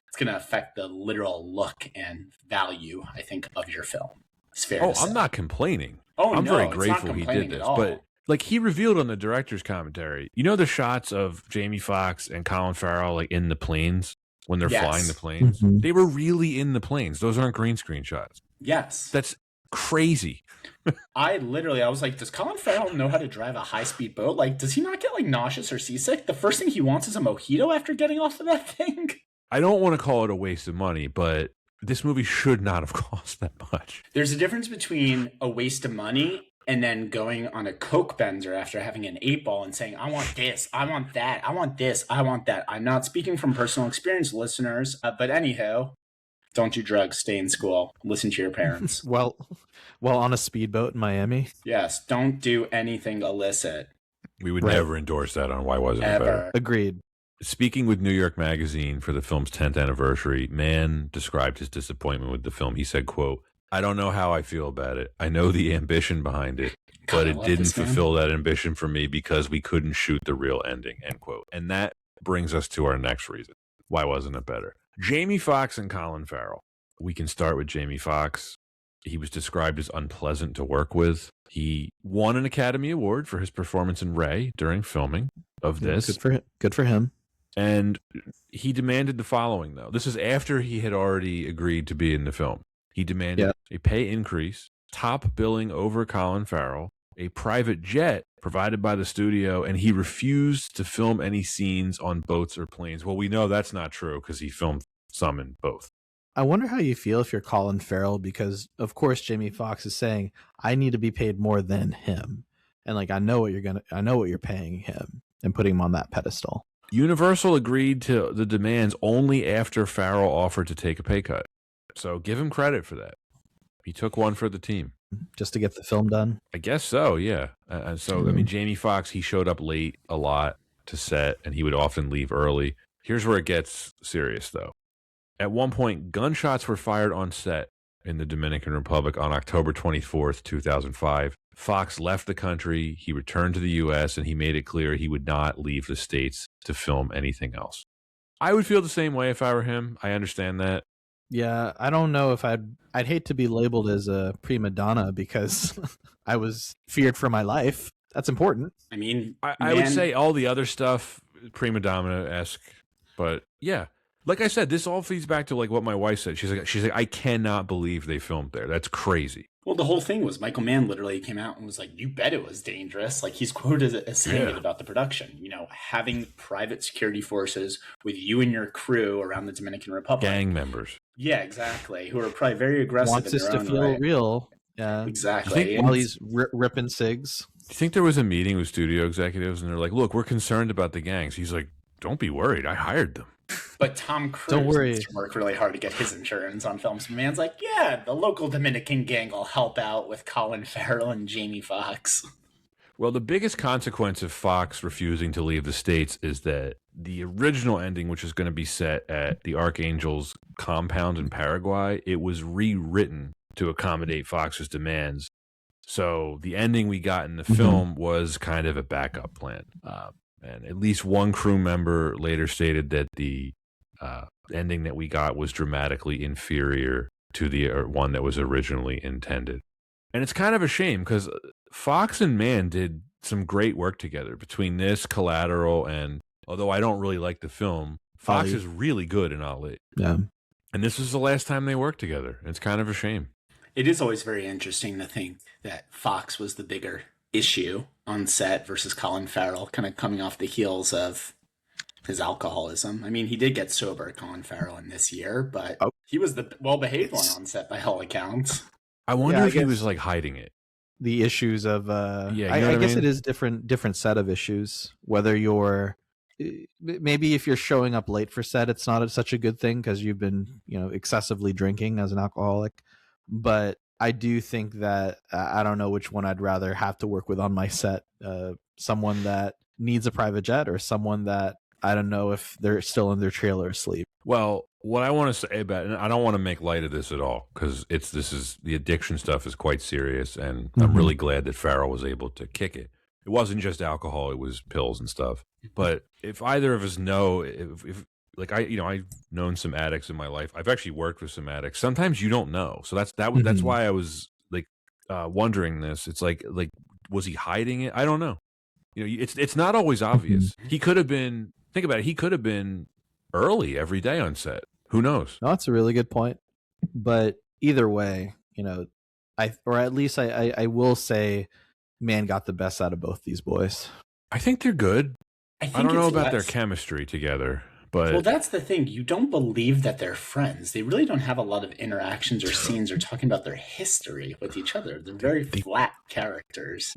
it's going to affect the literal look and value, I think, of your film. It's fair to say. I'm not complaining. I'm very grateful he did this. But like he revealed on the director's commentary, you know the shots of Jamie Foxx and Colin Farrell like in the planes when they're flying the planes? Mm-hmm. They were really in the planes. Those aren't green screen shots. Yes. That's crazy. I was like, does Colin Farrell know how to drive a high-speed boat? Like, does he not get like nauseous or seasick? The first thing he wants is a mojito after getting off of that thing. I don't want to call it a waste of money, but this movie should not have cost that much. There's a difference between a waste of money and then going on a Coke bender after having an 8-ball and saying, I want this, I want that, I want this, I want that. I'm not speaking from personal experience, listeners, but anyhow, Don't do drugs. Stay in school. Listen to your parents. Well, on a speedboat in Miami. Yes. Don't do anything illicit. We would Right. never endorse that on Why Wasn't It Better? Ever. Agreed. Speaking with New York Magazine for the film's 10th anniversary, Mann described his disappointment with the film. He said, quote, "I don't know how I feel about it. I know the ambition behind it, God, but I it love didn't this man. fulfill that ambition for me because we couldn't shoot the real ending," end quote. And that brings us to our next reason. Why wasn't it better? Jamie Foxx and Colin Farrell. We can start with Jamie Foxx. He was described as unpleasant to work with. He won an Academy Award for his performance in Ray during filming of this. Good for him. And he demanded the following, though. This is after he had already agreed to be in the film. He demanded a pay increase, top billing over Colin Farrell, a private jet provided by the studio, and he refused to film any scenes on boats or planes. Well, we know that's not true because he filmed some in both. I wonder how you feel if you're Colin Farrell, because of course Jamie Foxx is saying, I need to be paid more than him. And like, I know what you're paying him and putting him on that pedestal. Universal agreed to the demands only after Farrell offered to take a pay cut. So give him credit for that. He took one for the team. Just to get the film done? I guess so, yeah. I mean, Jamie Foxx, he showed up late a lot to set, and he would often leave early. Here's where it gets serious, though. At one point, gunshots were fired on set in the Dominican Republic on October 24th, 2005. Foxx left the country, he returned to the U.S., and he made it clear he would not leave the States to film anything else. I would feel the same way if I were him. I understand that. Yeah, I don't know if I'd hate to be labeled as a prima donna because I was feared for my life. That's important. I mean, I would say all the other stuff, prima donna-esque, but yeah. Like I said, this all feeds back to like what my wife said. She's like, I cannot believe they filmed there. That's crazy. Well, the whole thing was Michael Mann literally came out and was like, you bet it was dangerous. Like he's quoted as saying it about the production, having private security forces with you and your crew around the Dominican Republic. Gang members. Yeah, exactly. Who are probably very aggressive. Wants in us their to own feel way. real. Yeah, Exactly. While he's ripping cigs. Do you think there was a meeting with studio executives and they're like, look, we're concerned about the gangs? He's like, don't be worried. I hired them. But Tom Cruise Don't worry. needs to work really hard to get his insurance on films. Man's like, yeah, the local Dominican gang will help out with Colin Farrell and Jamie Foxx. Well, the biggest consequence of Fox refusing to leave the States is that the original ending, which is going to be set at the Archangel's compound in Paraguay, it was rewritten to accommodate Fox's demands. So the ending we got in the film was kind of a backup plan. And at least one crew member later stated that the ending that we got was dramatically inferior to the one that was originally intended. And it's kind of a shame because Foxx and Mann did some great work together between this, Collateral, and although I don't really like the film, Foxx is really good in Ali. Yeah. And this was the last time they worked together. It's kind of a shame. It is always very interesting to think that Foxx was the bigger issue on set versus Colin Farrell, kind of coming off the heels of his alcoholism. I mean, he did get sober, Colin Farrell, in this year, but he was the well-behaved one on set by all accounts. I wonder if he was like hiding it. The issues of I guess mean? it is different set of issues. Whether you're maybe if you're showing up late for set, it's not such a good thing because you've been excessively drinking as an alcoholic. But I do think that I don't know which one I'd rather have to work with on my set. Someone that needs a private jet or someone that I don't know if they're still in their trailer asleep. Well, what I want to say about it, and I don't want to make light of this at all because the addiction stuff is quite serious, and I'm really glad that Farrell was able to kick it. It wasn't just alcohol; it was pills and stuff. But if either of us know, if like I've known some addicts in my life. I've actually worked with some addicts. Sometimes you don't know, so that's why I was like wondering this. It's like was he hiding it? I don't know. It's not always obvious. He could have been. Think about it. He could have been early every day on set. Who knows? No, that's a really good point. But either way, I will say Mann got the best out of both these boys. I think they're good. I don't know about their chemistry together, but well, that's the thing. You don't believe that they're friends. They really don't have a lot of interactions or scenes or talking about their history with each other. They're very flat characters.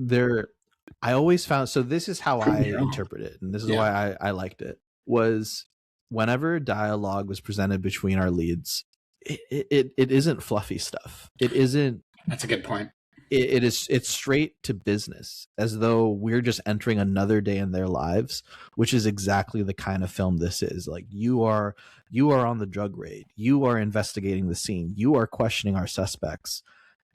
I always found, so this is how I interpret it, and this is why I liked it, was whenever dialogue was presented between our leads, it isn't fluffy stuff. It isn't. That's a good point. It's straight to business, as though we're just entering another day in their lives, which is exactly the kind of film this is. Like, you are on the drug raid, you are investigating the scene, you are questioning our suspects.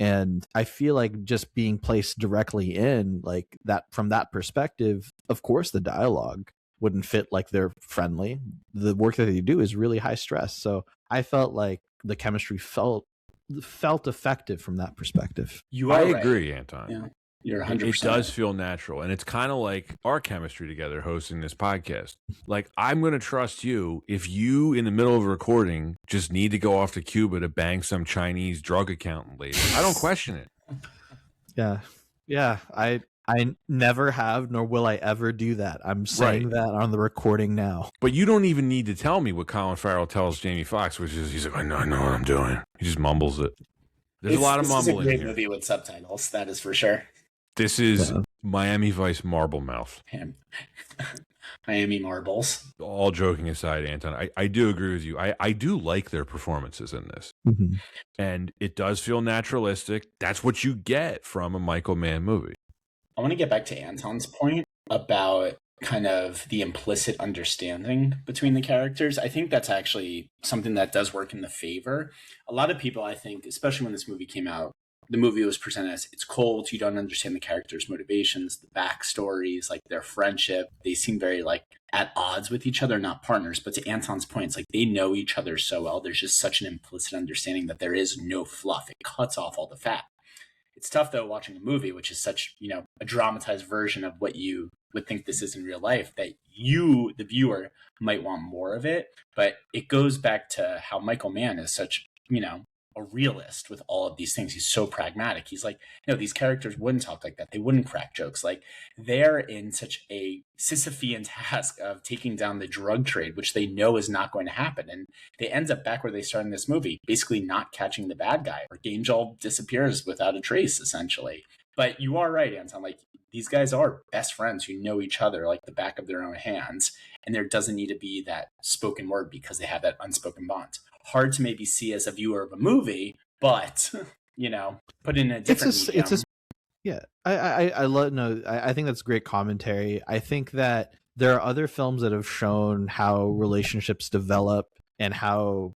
And I feel like just being placed directly in like that, from that perspective, of course the dialogue wouldn't fit. Like, they're friendly, the work that they do is really high stress, so I felt like the chemistry felt effective from that perspective. I agree, Anton. Yeah, you're 100%. It does feel natural, and it's kind of like our chemistry together hosting this podcast. Like, I'm going to trust you if you, in the middle of a recording, just need to go off to Cuba to bang some Chinese drug accountant lady. I don't question it. Yeah. I never have, nor will I ever do that. I'm saying that on the recording now. But you don't even need to tell me what Colin Farrell tells Jamie Foxx, which is, he's like, I know what I'm doing. He just mumbles it. There's a lot of mumbling here. This is a great movie with subtitles, that is for sure. This is Miami Vice Marble Mouth. Miami Marbles. All joking aside, Anton, I do agree with you. I do like their performances in this. Mm-hmm. And it does feel naturalistic. That's what you get from a Michael Mann movie. I want to get back to Anton's point about kind of the implicit understanding between the characters. I think that's actually something that does work in the favor. A lot of people, I think, especially when this movie came out, the movie was presented as it's cold, you don't understand the characters' motivations, the backstories, like their friendship. They seem very like at odds with each other, not partners. But to Anton's point, it's like they know each other so well. There's just such an implicit understanding that there is no fluff. It cuts off all the fat. It's tough, though, watching a movie, which is such, a dramatized version of what you would think this is in real life, that you, the viewer, might want more of it. But it goes back to how Michael Mann is such, a realist with all of these things. He's so pragmatic. He's like, these characters wouldn't talk like that. They wouldn't crack jokes. Like, they're in such a Sisyphean task of taking down the drug trade, which they know is not going to happen. And they end up back where they start in this movie, basically not catching the bad guy, or Angel disappears without a trace, essentially. But you are right, Anton. Like, these guys are best friends who know each other like the back of their own hands. And there doesn't need to be that spoken word because they have that unspoken bond. Hard to maybe see as a viewer of a movie, but, put in a different medium. Yeah, I love, no, I think that's great commentary. I think that there are other films that have shown how relationships develop and how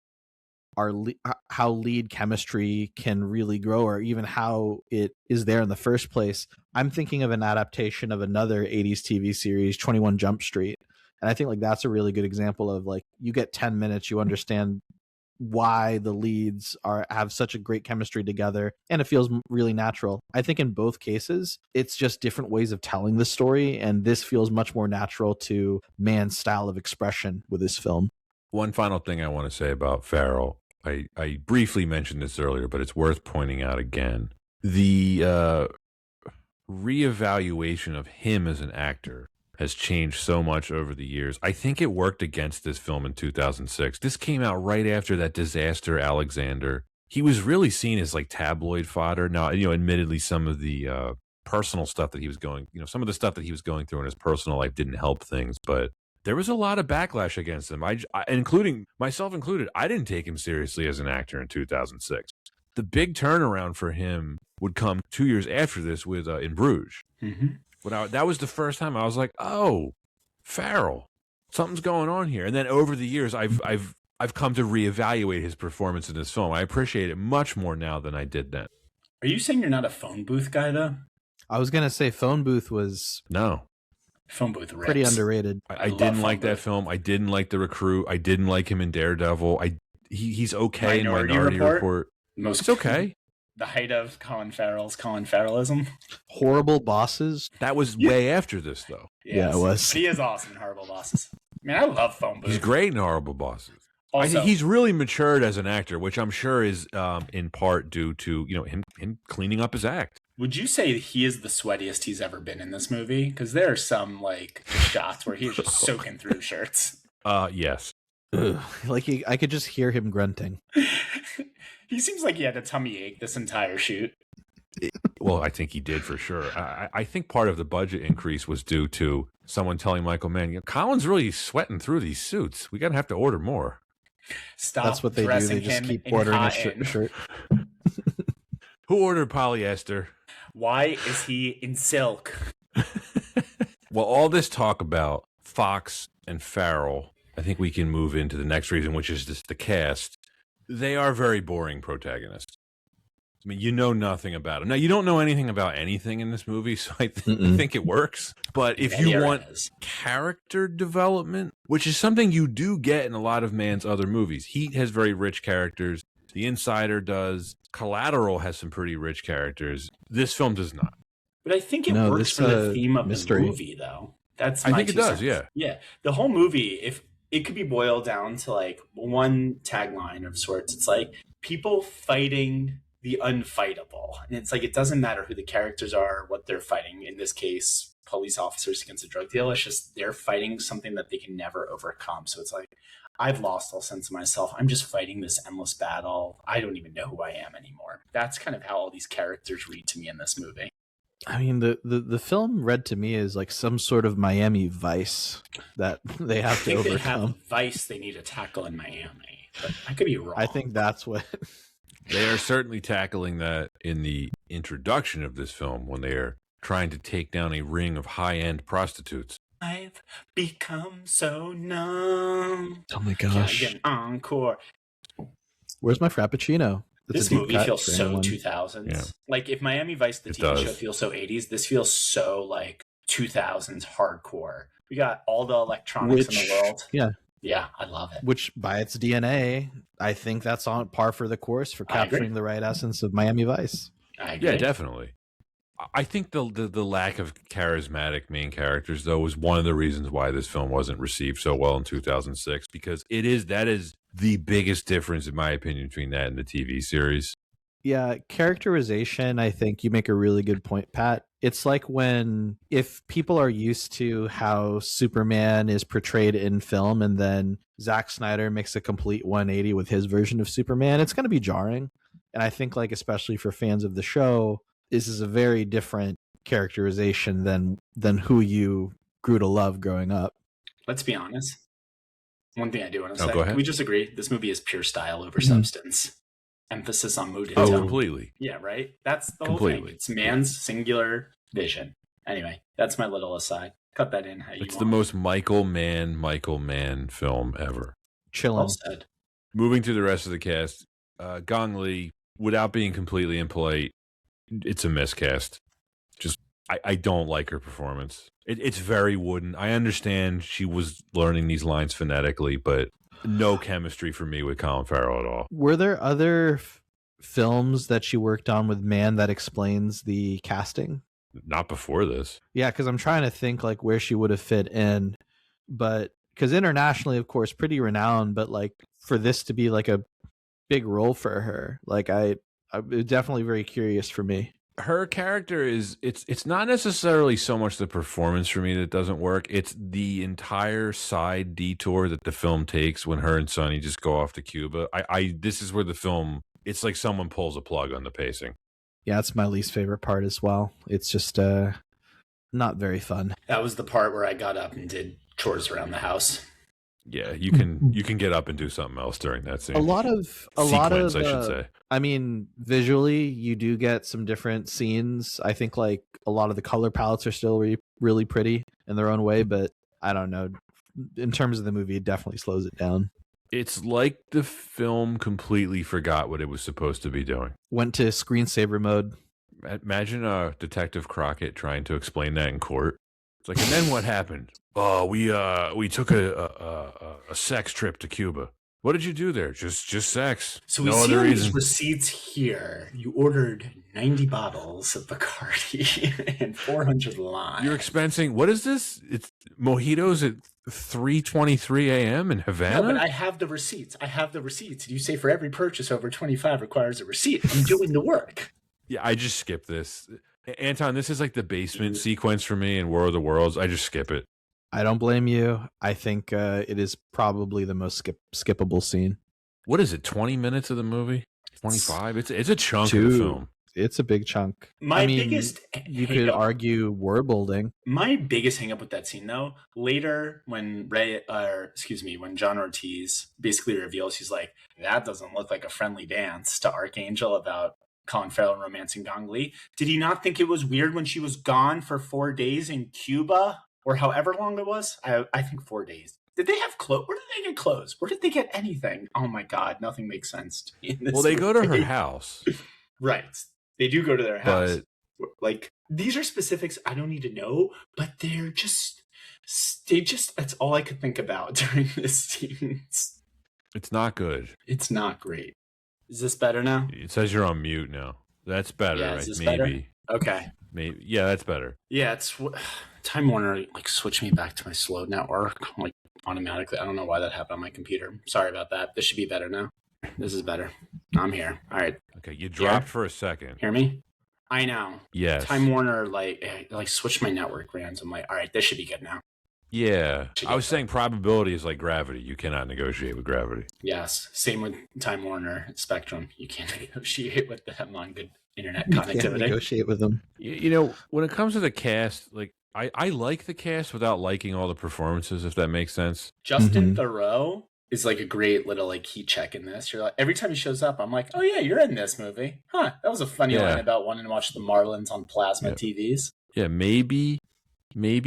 lead chemistry can really grow, or even how it is there in the first place. I'm thinking of an adaptation of another 80s TV series, 21 Jump Street. And I think like that's a really good example of like, you get 10 minutes, you understand why the leads have such a great chemistry together, and it feels really natural. I think in both cases, it's just different ways of telling the story, and this feels much more natural to Mann's style of expression with this film. One final thing I want to say about Farrell. I briefly mentioned this earlier, but it's worth pointing out again. The reevaluation of him as an actor has changed so much over the years. I think it worked against this film in 2006. This came out right after that disaster, Alexander. He was really seen as like tabloid fodder. Now, admittedly, some of the personal stuff that he was some of the stuff that he was going through in his personal life didn't help things, but there was a lot of backlash against him. I including myself included. I didn't take him seriously as an actor in 2006. The big turnaround for him would come 2 years after this with In Bruges. Mm-hmm. That was the first time I was like, "Oh, Farrell, something's going on here." And then over the years, I've come to reevaluate his performance in this film. I appreciate it much more now than I did then. Are you saying you're not a phone booth guy, though? I was gonna say Phone Booth was Phone Booth rips. Pretty underrated. I didn't like that film. I didn't like The Recruit. I didn't like him in Daredevil. He's okay in Minority Report. It's okay. The height of Colin Farrell's Colin Farrellism. Horrible Bosses. That was way after this, though. Yes. Yeah, it was. He is awesome in Horrible Bosses. I love Phone Booth. He's great in Horrible Bosses. Also, I think he's really matured as an actor, which I'm sure is in part due to him cleaning up his act. Would you say he is the sweatiest he's ever been in this movie? Because there are some shots where he's just soaking through shirts. Yes. Ugh. I could just hear him grunting. He seems like he had a tummy ache this entire shoot. Well, I think he did for sure. I think part of the budget increase was due to someone telling Michael Mann, Colin's really sweating through these suits. We're going to have to order more. Stop That's what they do. dressing They just him keep in ordering a cotton. shirt. Who ordered polyester? Why is he in silk? Well, all this talk about Foxx and Farrell, I think we can move into the next reason, which is just the cast. They are very boring protagonists. I mean, you know nothing about them. Now, you don't know anything about anything in this movie, so I think it works. But if you want character development, which is something you do get in a lot of Mann's other movies, Heat has very rich characters. The Insider does. Collateral has some pretty rich characters. This film does not. But I think it works for the theme of mystery. the movie, though. That's I my think it 2 does, cents. yeah. Yeah. The whole movie, if it could be boiled down to like one tagline of sorts, it's like people fighting the unfightable. And it's like, it doesn't matter who the characters are, what they're fighting. In this case, police officers against a drug dealer. It's just they're fighting something that they can never overcome. So it's like, I've lost all sense of myself. I'm just fighting this endless battle. I don't even know who I am anymore. That's kind of how all these characters read to me in this movie. I mean, the film read to me as like some sort of Miami Vice that they have to overcome. They have Vice they need to tackle in Miami, but I could be wrong. I think that's what... They are certainly tackling that in the introduction of this film when they are trying to take down a ring of high-end prostitutes. I've become so numb. Oh my gosh. Again, encore. Where's my Frappuccino? This movie feels so 2000s. Yeah. Like if Miami Vice, the TV show, feels so 80s, this feels so like 2000s hardcore. We got all the electronics in the world. Yeah. Yeah, I love it. Which by its DNA, I think that's on par for the course for capturing the right essence of Miami Vice. I agree. Yeah, definitely. I think the lack of charismatic main characters, though, was one of the reasons why this film wasn't received so well in 2006, because that is the biggest difference, in my opinion, between that and the TV series. Yeah, characterization, I think you make a really good point, Pat. It's like if people are used to how Superman is portrayed in film and then Zack Snyder makes a complete 180 with his version of Superman, it's going to be jarring. And I think, like, especially for fans of the show, this is a very different characterization than who you grew to love growing up. Let's be honest. One thing I do want to say, go ahead. Can we just agree? This movie is pure style over substance. Emphasis on mood. Oh, completely. Yeah, right? That's the whole thing. It's Mann's singular vision. Anyway, that's my little aside. Cut that in how you want. It's the most Michael Mann film ever. Chillin'. Well said. Moving to the rest of the cast, Gong Li, without being completely impolite, it's a miscast. Just, I don't like her performance. It's very wooden. I understand she was learning these lines phonetically, but no chemistry for me with Colin Farrell at all. Were there other films that she worked on with Mann that explains the casting? Not before this. Yeah, because I'm trying to think like where she would have fit in, but because internationally, of course, pretty renowned, but like for this to be like a big role for her, like I'm definitely very curious for me. Her character it's not necessarily so much the performance for me that doesn't work. It's the entire side detour that the film takes when her and Sonny just go off to Cuba. This is where the film, it's like someone pulls a plug on the pacing. Yeah, it's my least favorite part as well. It's just not very fun. That was the part where I got up and did chores around the house. Yeah, you can get up and do something else during that scene. A lot of I should say. I mean, visually, you do get some different scenes. I think like a lot of the color palettes are still really pretty in their own way, but I don't know. In terms of the movie, it definitely slows it down. It's like the film completely forgot what it was supposed to be doing. Went to screensaver mode. Imagine Detective Crockett trying to explain that in court. It's like, and then what happened? Oh, we took a sex trip to Cuba. What did you do there? Just sex. So we see on these receipts here, you ordered 90 bottles of Bacardi and 400 limes. You're expensing, what is this? It's mojitos at 3:23 a.m. in Havana? No, but I have the receipts. You say for every purchase over 25 requires a receipt. I'm doing the work. Yeah, I just skip this. Anton, this is like the basement sequence for me in War of the Worlds. I just skip it. I don't blame you. I think it is probably the most skippable scene. What is it, 20 minutes of the movie? 25? It's a chunk of the film. It's a big chunk. My I mean, biggest you could argue word building. My biggest hang up with that scene, though, later when when John Ortiz basically reveals, he's like, that doesn't look like a friendly dance to Archangel about Colin Farrell romancing Gong Li. Did he not think it was weird when she was gone for 4 days in Cuba or however long it was? I think 4 days. Did they have clothes? Where did they get clothes? Where did they get anything? Oh my God, nothing makes sense to me in this Well, they go to her movie. house. Right. They do go to their house. But like, these are specifics I don't need to know, but that's all I could think about during this scene. it's not good. It's not great. Is this better now? It says you're on mute now. That's better, Yeah, right? is this Maybe. better? Okay. Maybe. Yeah, that's better. Yeah, it's Time Warner like switched me back to my slow network like automatically. I don't know why that happened on my computer. Sorry about that. This should be better now. This is better. I'm here. All right. Okay, you dropped for a second. Hear me? I know. Yes. Time Warner like switched my network brands. I'm like, all right, this should be good now. Yeah. I was saying probability is like gravity. You cannot negotiate with gravity. Yes. Same with Time Warner Spectrum. You can't negotiate with them on good internet You can't connectivity. negotiate with them. You know, when it comes to the cast, like I like the cast without liking all the performances, if that makes sense. Justin Theroux is like a great little like key check in this. You're like, every time he shows up, I'm like, oh yeah, you're in this movie. Huh. That was a funny line about wanting to watch the Marlins on plasma TVs. Yeah, maybe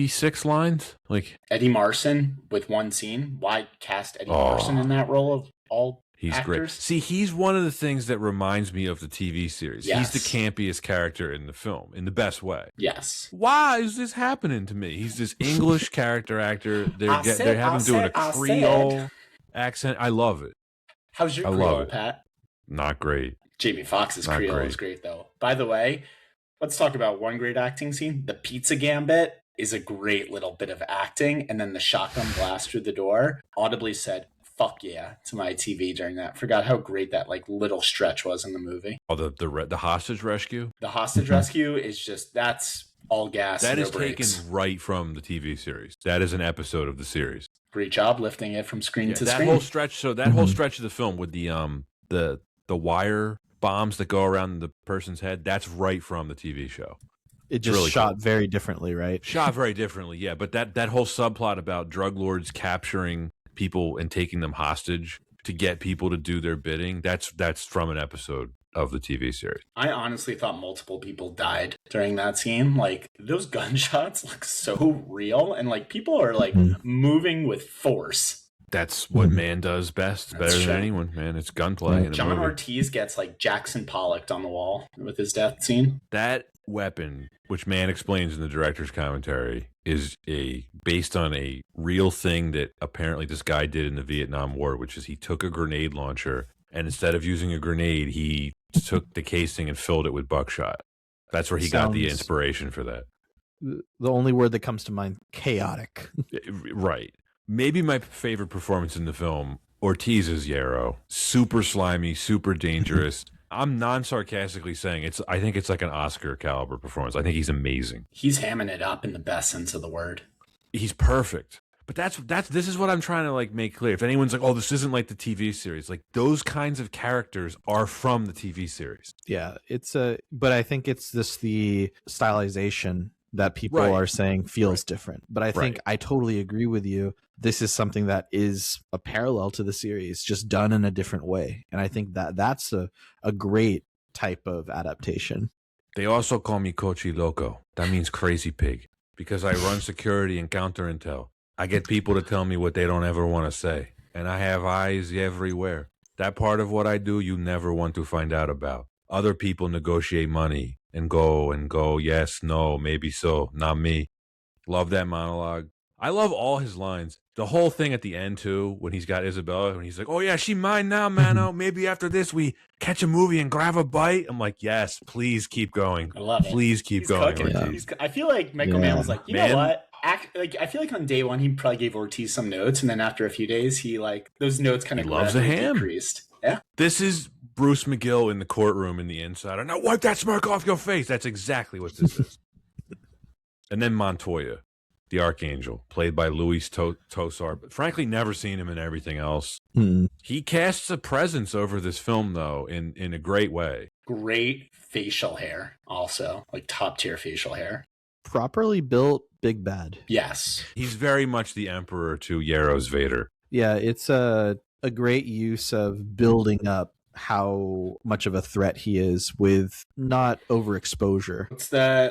6 lines. Like Eddie Marson with one scene. Why cast Eddie Marson in that role of all He's actors? great. See, he's one of the things that reminds me of the TV series. Yes. He's the campiest character in the film, in the best way. Yes. Why is this happening to me? He's this English character actor. They have him doing a Creole accent. I love it. How's your Creole, Pat? Not great. Jamie Foxx's Creole is great, though. By the way, let's talk about one great acting scene. The pizza gambit is a great little bit of acting, and then the shotgun blast through the door audibly said, fuck yeah, to my TV during that. Forgot how great that like little stretch was in the movie. Oh, the hostage rescue? The hostage rescue is just, that's all gas. That no is breaks. taken right from the TV series. That is an episode of the series. Great job lifting it from screen to that screen. Whole stretch. So that whole stretch of the film with the wire bombs that go around the person's head, that's right from the TV show. It just really shot very differently, right? Shot very differently, yeah. But that whole subplot about drug lords capturing people and taking them hostage to get people to do their bidding, that's from an episode of the TV series. I honestly thought multiple people died during that scene. Like, those gunshots look so real, and like people are like moving with force. That's what Mann does best, better than anyone, man. It's gunplay. John Ortiz gets like Jackson Pollocked on the wall with his death scene. That weapon, which Mann explains in the director's commentary, is based on a real thing that apparently this guy did in the Vietnam War, which is he took a grenade launcher and instead of using a grenade, he took the casing and filled it with buckshot. That's where he got the inspiration for that. The only word that comes to mind, chaotic. Right. Maybe my favorite performance in the film, Ortiz's Yarrow. Super slimy, super dangerous. I'm non-sarcastically saying I think it's like an Oscar caliber performance. I think he's amazing. He's hamming it up in the best sense of the word. He's perfect. But this is what I'm trying to like make clear. If anyone's like, oh, this isn't like the TV series, like those kinds of characters are from the TV series. Yeah, but I think it's the stylization that people are saying feels different. But I think I totally agree with you. This is something that is a parallel to the series, just done in a different way. And I think that's a great type of adaptation. They also call me Cochi Loco. That means crazy pig, because I run security and counter intel. I get people to tell me what they don't ever want to say. And I have eyes everywhere. That part of what I do, you never want to find out about. Other people negotiate money and go, yes, no, maybe so, not me. Love that monologue. I love all his lines. The whole thing at the end, too, when he's got Isabella, when he's like, oh, yeah, she mine now, Mano. Maybe after this we catch a movie and grab a bite. I'm like, yes, please keep going. I love it. Please keep going. I feel like Michael Mann was like, you know what? I feel like on day one, he probably gave Ortiz some notes. And then after a few days, he like, those notes kind of loves a ham. Decreased. Yeah. This is Bruce McGill in the courtroom in The Insider. Now wipe that smirk off your face. That's exactly what this is. And then Montoya, the Archangel, played by Luis Tosar, but frankly, never seen him in everything else. He casts a presence over this film, though, in a great way. Great facial hair, also, like top tier facial hair. Properly built big bad. Yes. He's very much the Emperor to Yaro's Vader. Yeah, it's a great use of building up how much of a threat he is with not overexposure.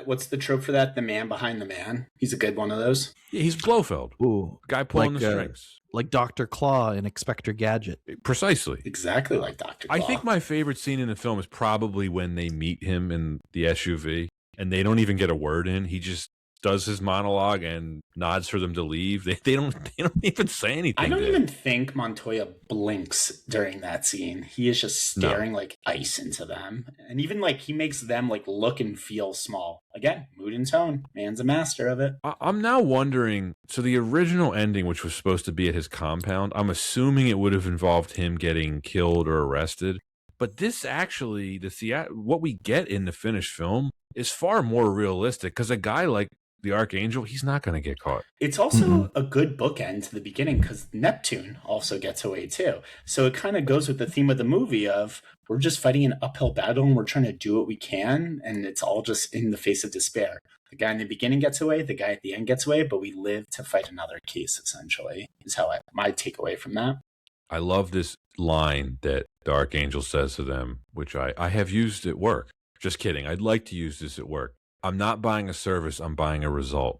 What's the trope for that? The man behind the man. He's a good one of those. Yeah, he's Blofeld. Ooh, Guy pulling like, the strings. like Dr. Claw in Inspector Gadget. Precisely. Exactly like Dr. Claw. I think my favorite scene in the film is probably when they meet him in the SUV and they don't even get a word in. He just does his monologue and nods for them to leave. They don't even say anything. I don't even think Montoya blinks during that scene. He is just staring like ice into them. And even like he makes them like look and feel small. Again, mood and tone. Man's a master of it. I'm now wondering, so the original ending, which was supposed to be at his compound, I'm assuming it would have involved him getting killed or arrested. But this actually, what we get in the finished film is far more realistic because a guy like the Archangel, he's not going to get caught. It's also a good bookend to the beginning because Neptune also gets away too. So it kind of goes with the theme of the movie of we're just fighting an uphill battle and we're trying to do what we can. And it's all just in the face of despair. The guy in the beginning gets away, the guy at the end gets away, but we live to fight another case, essentially, is how my takeaway from that. I love this line that the Archangel says to them, which I have used at work. Just kidding. I'd like to use this at work. I'm not buying a service, I'm buying a result.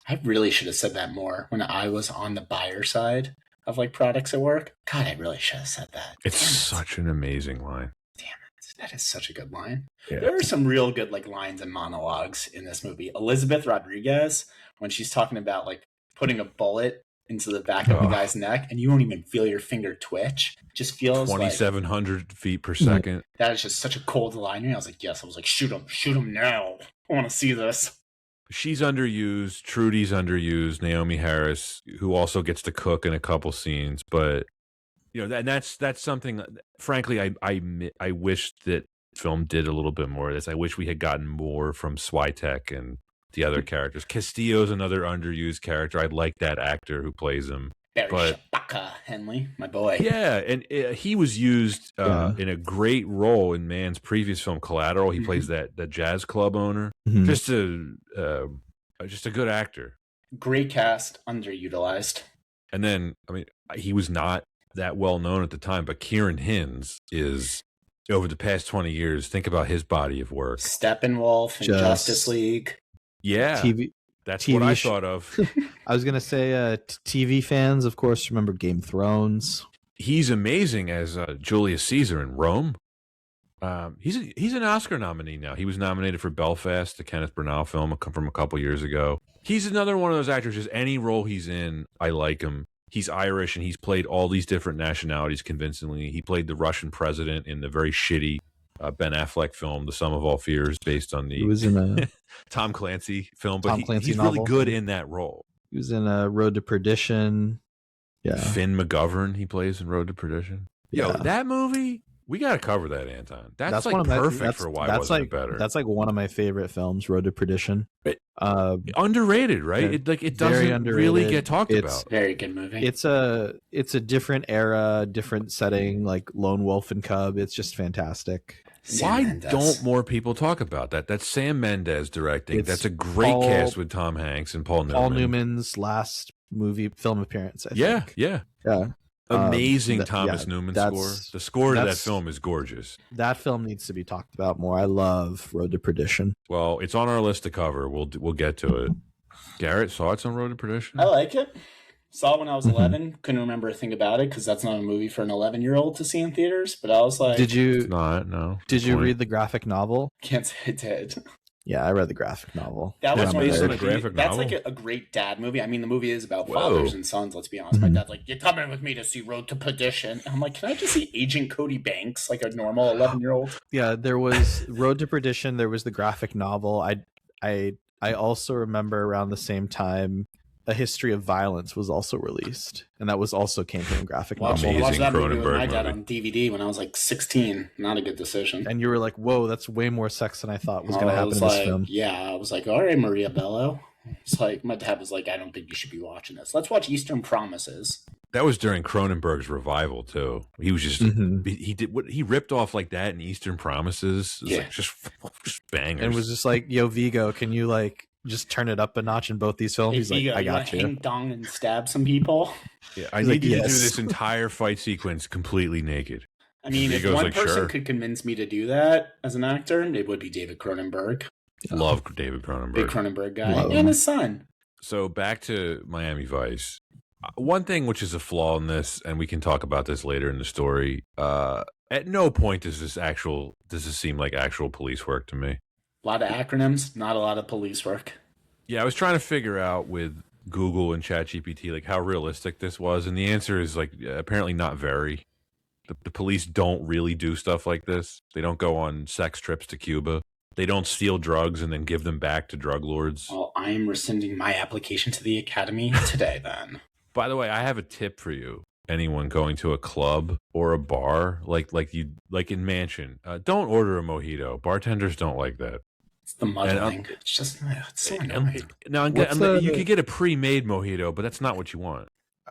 I really should have said that more when I was on the buyer side of like products at work. God, I really should have said that. It's such an amazing line. Damn it. That is such a good line. Yeah. There are some real good like lines and monologues in this movie. Elizabeth Rodriguez, when she's talking about like putting a bullet into the back of the guy's neck and you won't even feel your finger twitch. It just feels 2,700 feet per second. That is just such a cold line. And I was like, yes. I was like, shoot him now. I want to see this. She's underused. Trudy's underused. Naomi Harris, who also gets to cook in a couple scenes, but you know that's something. Frankly, I wish that film did a little bit more of this. I wish we had gotten more from Switek and the other characters. Castillo's another underused character. I like that actor who plays him. Barry Shabaka Henley, my boy. Yeah, and he was used in a great role in Mann's previous film, Collateral. He plays that jazz club owner. Just a good actor. Great cast, underutilized. And then, I mean, he was not that well known at the time, but Kieran Hins is, over the past 20 years, think about his body of work. Steppenwolf and Justice League. Yeah. That's TV what I thought of. I was going to say TV fans, of course, remember Game of Thrones. He's amazing as Julius Caesar in Rome. He's an Oscar nominee now. He was nominated for Belfast, the Kenneth Branagh film from a couple years ago. He's another one of those actors, just any role he's in, I like him. He's Irish, and he's played all these different nationalities convincingly. He played the Russian president in the very shitty Ben Affleck film, The Sum of All Fears, based on the was in a Tom Clancy film, but he's novel. really good in that role. He was in Road to Perdition. Yeah, Finn McGovern, he plays in Road to Perdition. Yo, that movie, we got to cover that, Anton. That's like perfect for why wasn't it better. That's like one of my favorite films, Road to Perdition. Underrated, right? It doesn't really get talked about. Very good movie. It's a different era, different setting, like Lone Wolf and Cub. It's just fantastic. Why don't more people talk about that? That's Sam Mendes directing. That's a great cast with Tom Hanks and Paul Newman. Paul Newman's last film appearance, I think. Yeah. Amazing Thomas Newman score. The score to that film is gorgeous. That film needs to be talked about more. I love Road to Perdition. Well, it's on our list to cover. We'll get to it. Garrett, thoughts on Road to Perdition? I like it. Saw it when I was 11. Couldn't remember a thing about it because that's not a movie for an 11-year-old to see in theaters. But I was like, Did you? It's not. No. Did you read the graphic novel? Can't say I did. Yeah, I read the graphic novel. That was based on a graphic That's novel? like a great dad movie. I mean, the movie is about fathers and sons. Let's be honest. My dad's like, "You're coming with me to see Road to Perdition." And I'm like, "Can I just see Agent Cody Banks like a normal 11-year-old?" Yeah, there was Road to Perdition. There was the graphic novel. I also remember around the same time, A History of Violence was also released, and that was also came from a graphic novel. I watched that movie with Cronenberg my dad movie. on DVD when I was like 16. Not a good decision. And you were like, "Whoa, that's way more sex than I thought was going to I happen was in this like, film." yeah, I was like, all right, Maria Bello. It's like my dad was like, I don't think you should be watching this. Let's watch Eastern Promises. That was during Cronenberg's revival too. He was just he did what he ripped off like that in Eastern Promises. It was like just bangers. And was just like, yo, Vigo, can you like just turn it up a notch in both these films? Hey, He's Vigo, like, I got you. Hang dong and stab some people. Yeah, I He's need like, you to do yes. this entire fight sequence completely naked. I mean, if Vigo's one like, person sure. could convince me to do that as an actor, it would be David Cronenberg. Love David Cronenberg. Big Cronenberg guy. Love And him. his son. So back to Miami Vice. One thing which is a flaw in this, and we can talk about this later in the story. At no point does this seem like actual police work to me. A lot of acronyms, not a lot of police work. Yeah, I was trying to figure out with Google and ChatGPT like how realistic this was, and the answer is like apparently not very. The police don't really do stuff like this. They don't go on sex trips to Cuba. They don't steal drugs and then give them back to drug lords. Well, I am rescinding my application to the academy today then. By the way, I have a tip for you. Anyone going to a club or a bar like in Mansion, don't order a mojito. Bartenders don't like that. It's the muddling. It's just it's so annoying. Now, you could get a pre-made mojito, but that's not what you want.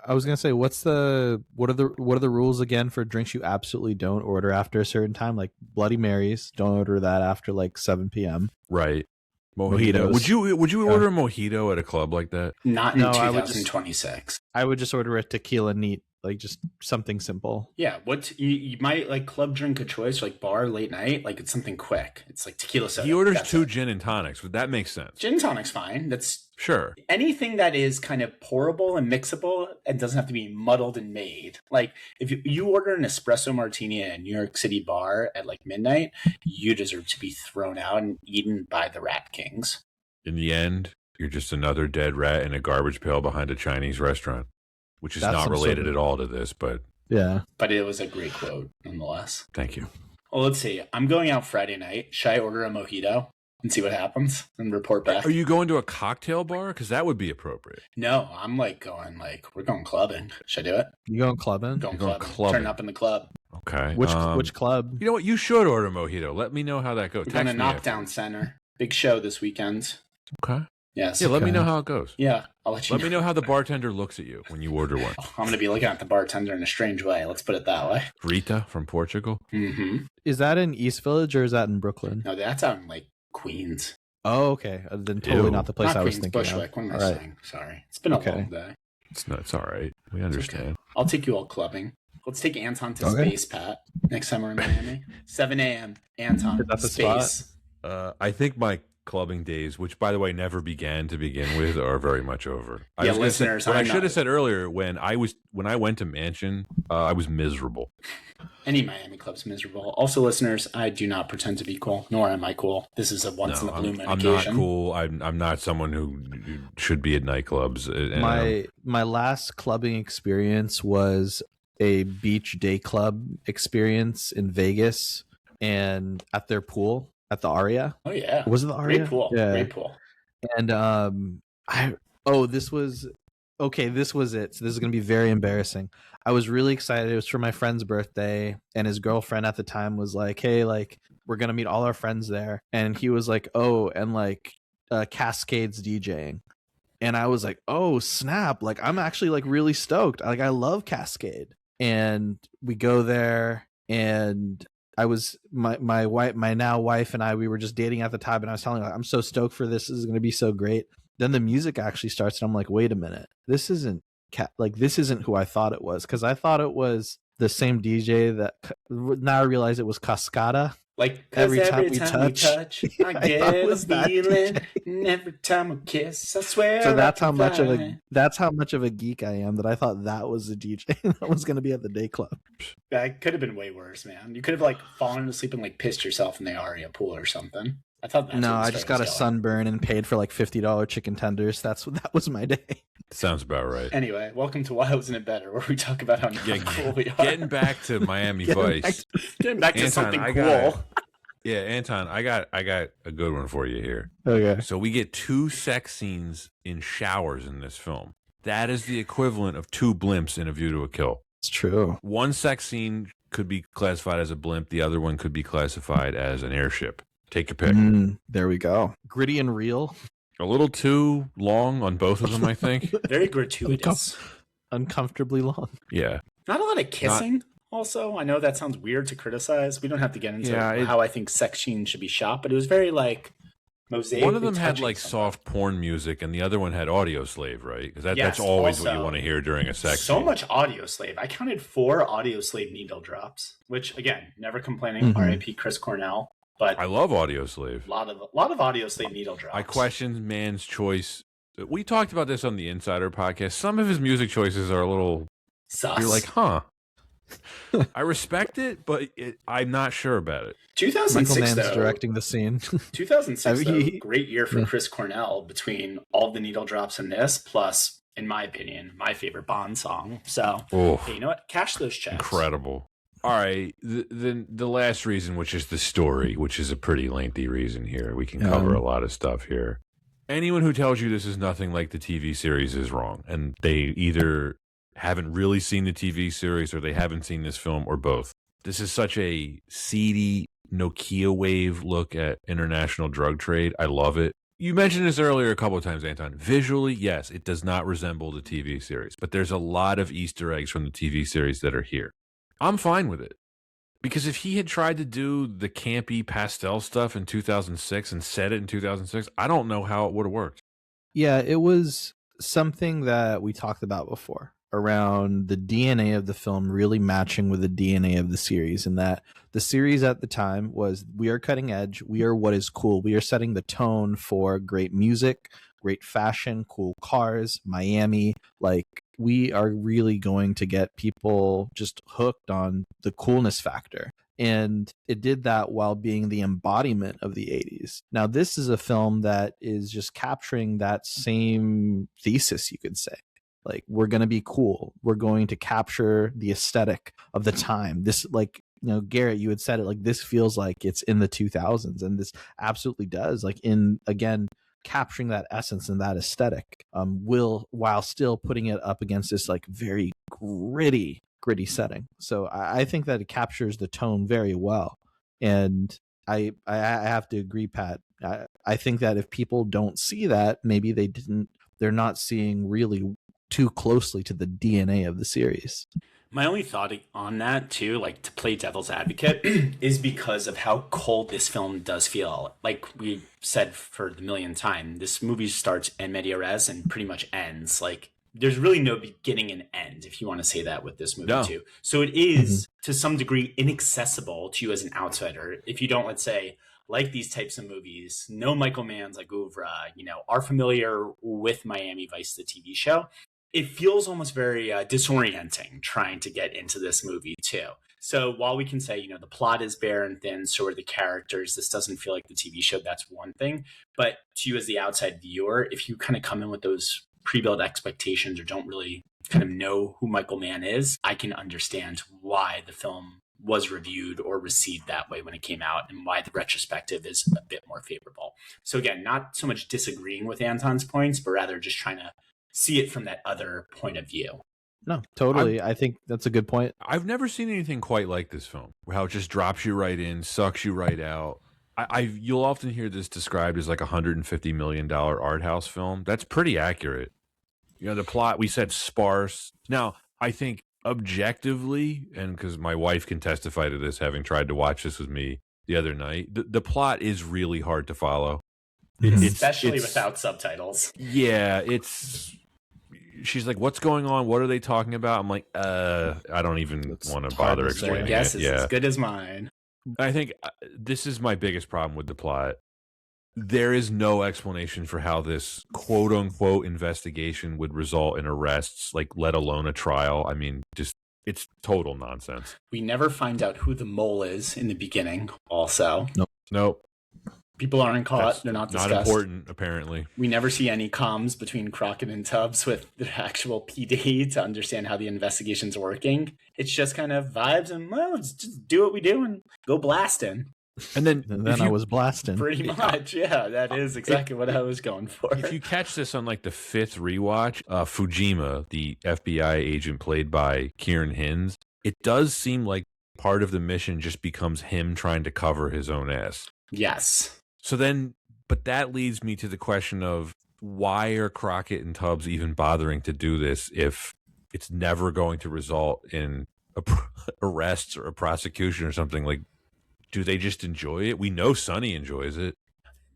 I was gonna say, what are the rules again for drinks you absolutely don't order after a certain time? Like Bloody Marys, don't order that after like 7 p.m. Right. Mojito. Mojitos. Would you order a mojito at a club like that? Not in No, 2026. I would just order a tequila neat, like just something simple. Yeah, what you might like club drink of choice, like bar late night, like it's something quick. It's like tequila soda. He orders That's 2 it. gin and tonics, but that makes sense. Gin tonic's fine. That's Sure. anything that is kind of pourable and mixable and doesn't have to be muddled and made. Like if you order an espresso martini at a New York City bar at like midnight, you deserve to be thrown out and eaten by the Rat Kings. In the end, you're just another dead rat in a garbage pail behind a Chinese restaurant, which is That's not some related sort of- at all to this, but Yeah. But it was a great quote nonetheless. thank you. Well, let's see. I'm going out Friday night. Should I order a mojito and see what happens and report back? Are you going to a cocktail bar? Because that would be appropriate. No, I'm like going we're going clubbing. Should I do it? You going clubbing? Going You're going clubbing. clubbing. Turn up in the club. Okay. Which club? You know what? You should order a mojito. Let me know how that goes. We're going to Text me after. Knockdown Center. Big show this weekend. Okay. Yes. Yeah, let me Okay. know how it goes. Yeah, I'll let you Let me know how the bartender looks at you when you order one. I'm going to be looking at the bartender in a strange way. Let's put it that way. Rita from Portugal. Mm-hmm. Is that in East Village or is that in Brooklyn? No, that's out in like Queens. Oh, okay. Then totally Ew. not the place Not I was Queens, thinking Bushwick. of. What am I All right. saying? Sorry. It's been a Okay. long day. It's all right. We understand. I'll take you all clubbing. Let's take Anton to Okay. space, Pat. Next time we're in Miami. 7 a.m. Anton. Is that the Space. I think my clubbing days, which by the way never began to begin with, are very much over. I Yeah, was gonna say- listeners, what I I'm should have not- said earlier when I went to Mansion, I was miserable. Any Miami club's miserable. Also, listeners, I do not pretend to be cool, nor am I cool. This is a once in a blue moon I'm occasion. not cool. I'm not someone who should be at nightclubs. And, My last clubbing experience was a beach day club experience in Vegas and at their pool at the Aria. Oh yeah, Was it the Aria? great pool. Yeah. Great pool. And this was it. So this is gonna be very embarrassing. I was really excited. It was for my friend's birthday, and his girlfriend at the time was like, "Hey, like we're gonna meet all our friends there." And he was like, "Oh, and like Cascade's DJing." And I was like, "Oh snap! Like I'm actually like really stoked. Like I love Cascade." And we go there, and I was my now wife and I, we were just dating at the time, and I was telling her, I'm so stoked for this. This is going to be so great. Then the music actually starts, and I'm like, wait a minute, this isn't who I thought it was, because I thought it was the same DJ that now I realize it was Cascada. Like 'cause Every time we we touch, touch, I I get thought it a was that feeling, DJ. and every time we kiss, I swear. So I that's can how much fly. of a geek I am, that I thought that was the DJ that was going to be at the day club. That could have been way worse, man. You could have like fallen asleep and like pissed yourself in the Aria pool or something. I thought that's No, where the I just story got a was going. sunburn and paid for like $50 chicken tenders. That was my day. sounds about right. Anyway, welcome to Why Wasn't It Better, where we talk about how not cool we are. Getting back to Miami Vice. Getting back to Anton, something I cool. got- Yeah, Anton, I got a good one for you here. Okay. So we get 2 sex scenes in showers in this film. That is the equivalent of 2 blimps in A View to a Kill. It's true. One sex scene could be classified as a blimp. The other one could be classified as an airship. Take your pick. There we go. Gritty and real. A little too long on both of them, I think. Very gratuitous. uncomfortably long. Yeah. Not a lot of kissing. Also, I know that sounds weird to criticize. We don't have to get into how I think sex scenes should be shot, but it was very like mosaic. One of them had like soft porn music, and the other one had Audio Slave, right? Because that's always what you want to hear during a sex scene. So much Audio Slave. I counted 4 Audio Slave needle drops, which again, never complaining. R.I.P. Chris Cornell. But I love Audio Slave. A lot of Audio Slave needle drops. I questioned Mann's choice. We talked about this on the Insider podcast. Some of his music choices are a little sus. You're like, huh? I respect it, but I'm not sure about it. 2006, Michael Mann's though, directing the scene. 2006, though, great year for Chris Cornell between all the needle drops and this, plus, in my opinion, my favorite Bond song. So, hey, you know what? Cash those checks. Incredible. All right, the last reason, which is the story, which is a pretty lengthy reason here. We can cover a lot of stuff here. Anyone who tells you this is nothing like the TV series is wrong, and they either haven't really seen the TV series or they haven't seen this film or both. This is such a seedy Nokia wave look at international drug trade. I love it. You mentioned this earlier a couple of times, Anton. Visually, yes, it does not resemble the TV series, but there's a lot of Easter eggs from the TV series that are here. I'm fine with it. Because if he had tried to do the campy pastel stuff in 2006 and said it in 2006, I don't know how it would have worked. Yeah, it was something that we talked about before around the DNA of the film really matching with the DNA of the series, and that the series at the time was, we are cutting edge, we are what is cool, we are setting the tone for great music, great fashion, cool cars, Miami, like we are really going to get people just hooked on the coolness factor. And it did that while being the embodiment of the 80s. Now, this is a film that is just capturing that same thesis, you could say. Like, we're going to be cool. We're going to capture the aesthetic of the time. This, like, you know, Garrett, you had said it, like, this feels like it's in the 2000s. And this absolutely does. Like, in, again, capturing that essence and that aesthetic, while still putting it up against this, like, very gritty setting. So I think that it captures the tone very well. And I have to agree, Pat. I think that if people don't see that, maybe they're not seeing really too closely to the DNA of the series. My only thought on that, too, like to play devil's advocate, is because of how cold this film does feel. Like we said for the millionth time, this movie starts en media res and pretty much ends. Like, there's really no beginning and end, if you want to say that with this movie, too. So it is, to some degree, inaccessible to you as an outsider. If you don't, let's say, like these types of movies, know Michael Mann's like oeuvre, are familiar with Miami Vice, the TV show, it feels almost very disorienting trying to get into this movie, too. So while we can say, the plot is bare and thin, so are the characters, this doesn't feel like the TV show, that's one thing. But to you as the outside viewer, if you kind of come in with those pre-built expectations or don't really kind of know who Michael Mann is, I can understand why the film was reviewed or received that way when it came out and why the retrospective is a bit more favorable. So again, not so much disagreeing with Anton's points, but rather just trying to see it from that other point of view. No, totally. I think that's a good point. I've never seen anything quite like this film, how it just drops you right in, sucks you right out. You'll often hear this described as like $150 million art house film. That's pretty accurate. The plot, we said sparse. Now, I think objectively, and because my wife can testify to this, having tried to watch this with me the other night, the plot is really hard to follow. Especially without subtitles. Yeah, she's like, what's going on? What are they talking about? I'm like, I don't even want to bother explaining it. Yes, it's as good as mine. I think this is my biggest problem with the plot. There is no explanation for how this quote unquote investigation would result in arrests, like let alone a trial. I mean, just it's total nonsense. We never find out who the mole is in the beginning, also. Nope. People aren't caught. They're not discussed. Not important, apparently. We never see any comms between Crockett and Tubbs with the actual PD to understand how the investigation's working. It's just kind of vibes and, well, let's just do what we do and go blasting. And then I was blasting. Pretty much, yeah. That is exactly what I was going for. If you catch this on like the 5th rewatch, Fujima, the FBI agent played by Kieran Hins, it does seem like part of the mission just becomes him trying to cover his own ass. Yes. So then, but that leads me to the question of why are Crockett and Tubbs even bothering to do this if it's never going to result in arrests or a prosecution or something. Like, do they just enjoy it? We know Sonny enjoys it.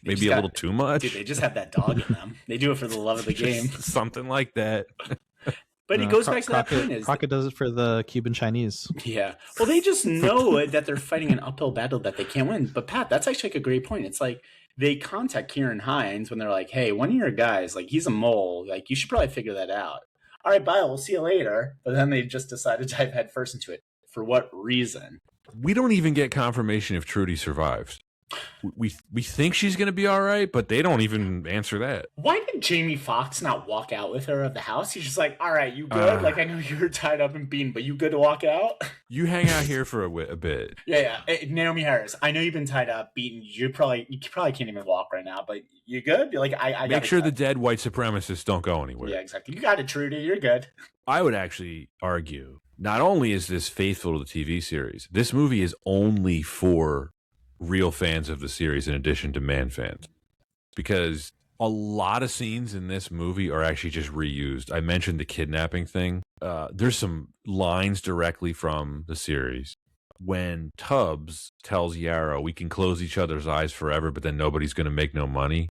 Maybe a little too much. Dude, they just have that dog in them. They do it for the love of the game. Something like that. But it goes back to that point. Crockett does it for the Cuban Chinese. Yeah. Well, they just know that they're fighting an uphill battle that they can't win. But Pat, that's actually like a great point. It's like they contact Kieran Hines when they're like, hey, one of your guys, like he's a mole. Like you should probably figure that out. All right, bye. We'll see you later. But then they just decide to dive headfirst into it. For what reason? We don't even get confirmation if Trudy survives. We think she's going to be all right, but they don't even answer that. Why did Jamie Foxx not walk out with her of the house? He's just like, all right, you good? Like, I know you were tied up and beaten, but you good to walk out? You hang out here for a bit. Yeah. Hey, Naomi Harris, I know you've been tied up, beaten. You probably can't even walk right now, but you good? You're like, I make sure the dead white supremacists don't go anywhere. Yeah, exactly. You got it, Trudy. You're good. I would actually argue, not only is this faithful to the TV series, this movie is only for real fans of the series in addition to Mann fans, because a lot of scenes in this movie are actually just reused. I mentioned the kidnapping thing. There's some lines directly from the series when Tubbs tells Yarrow, we can close each other's eyes forever, but then nobody's going to make no money.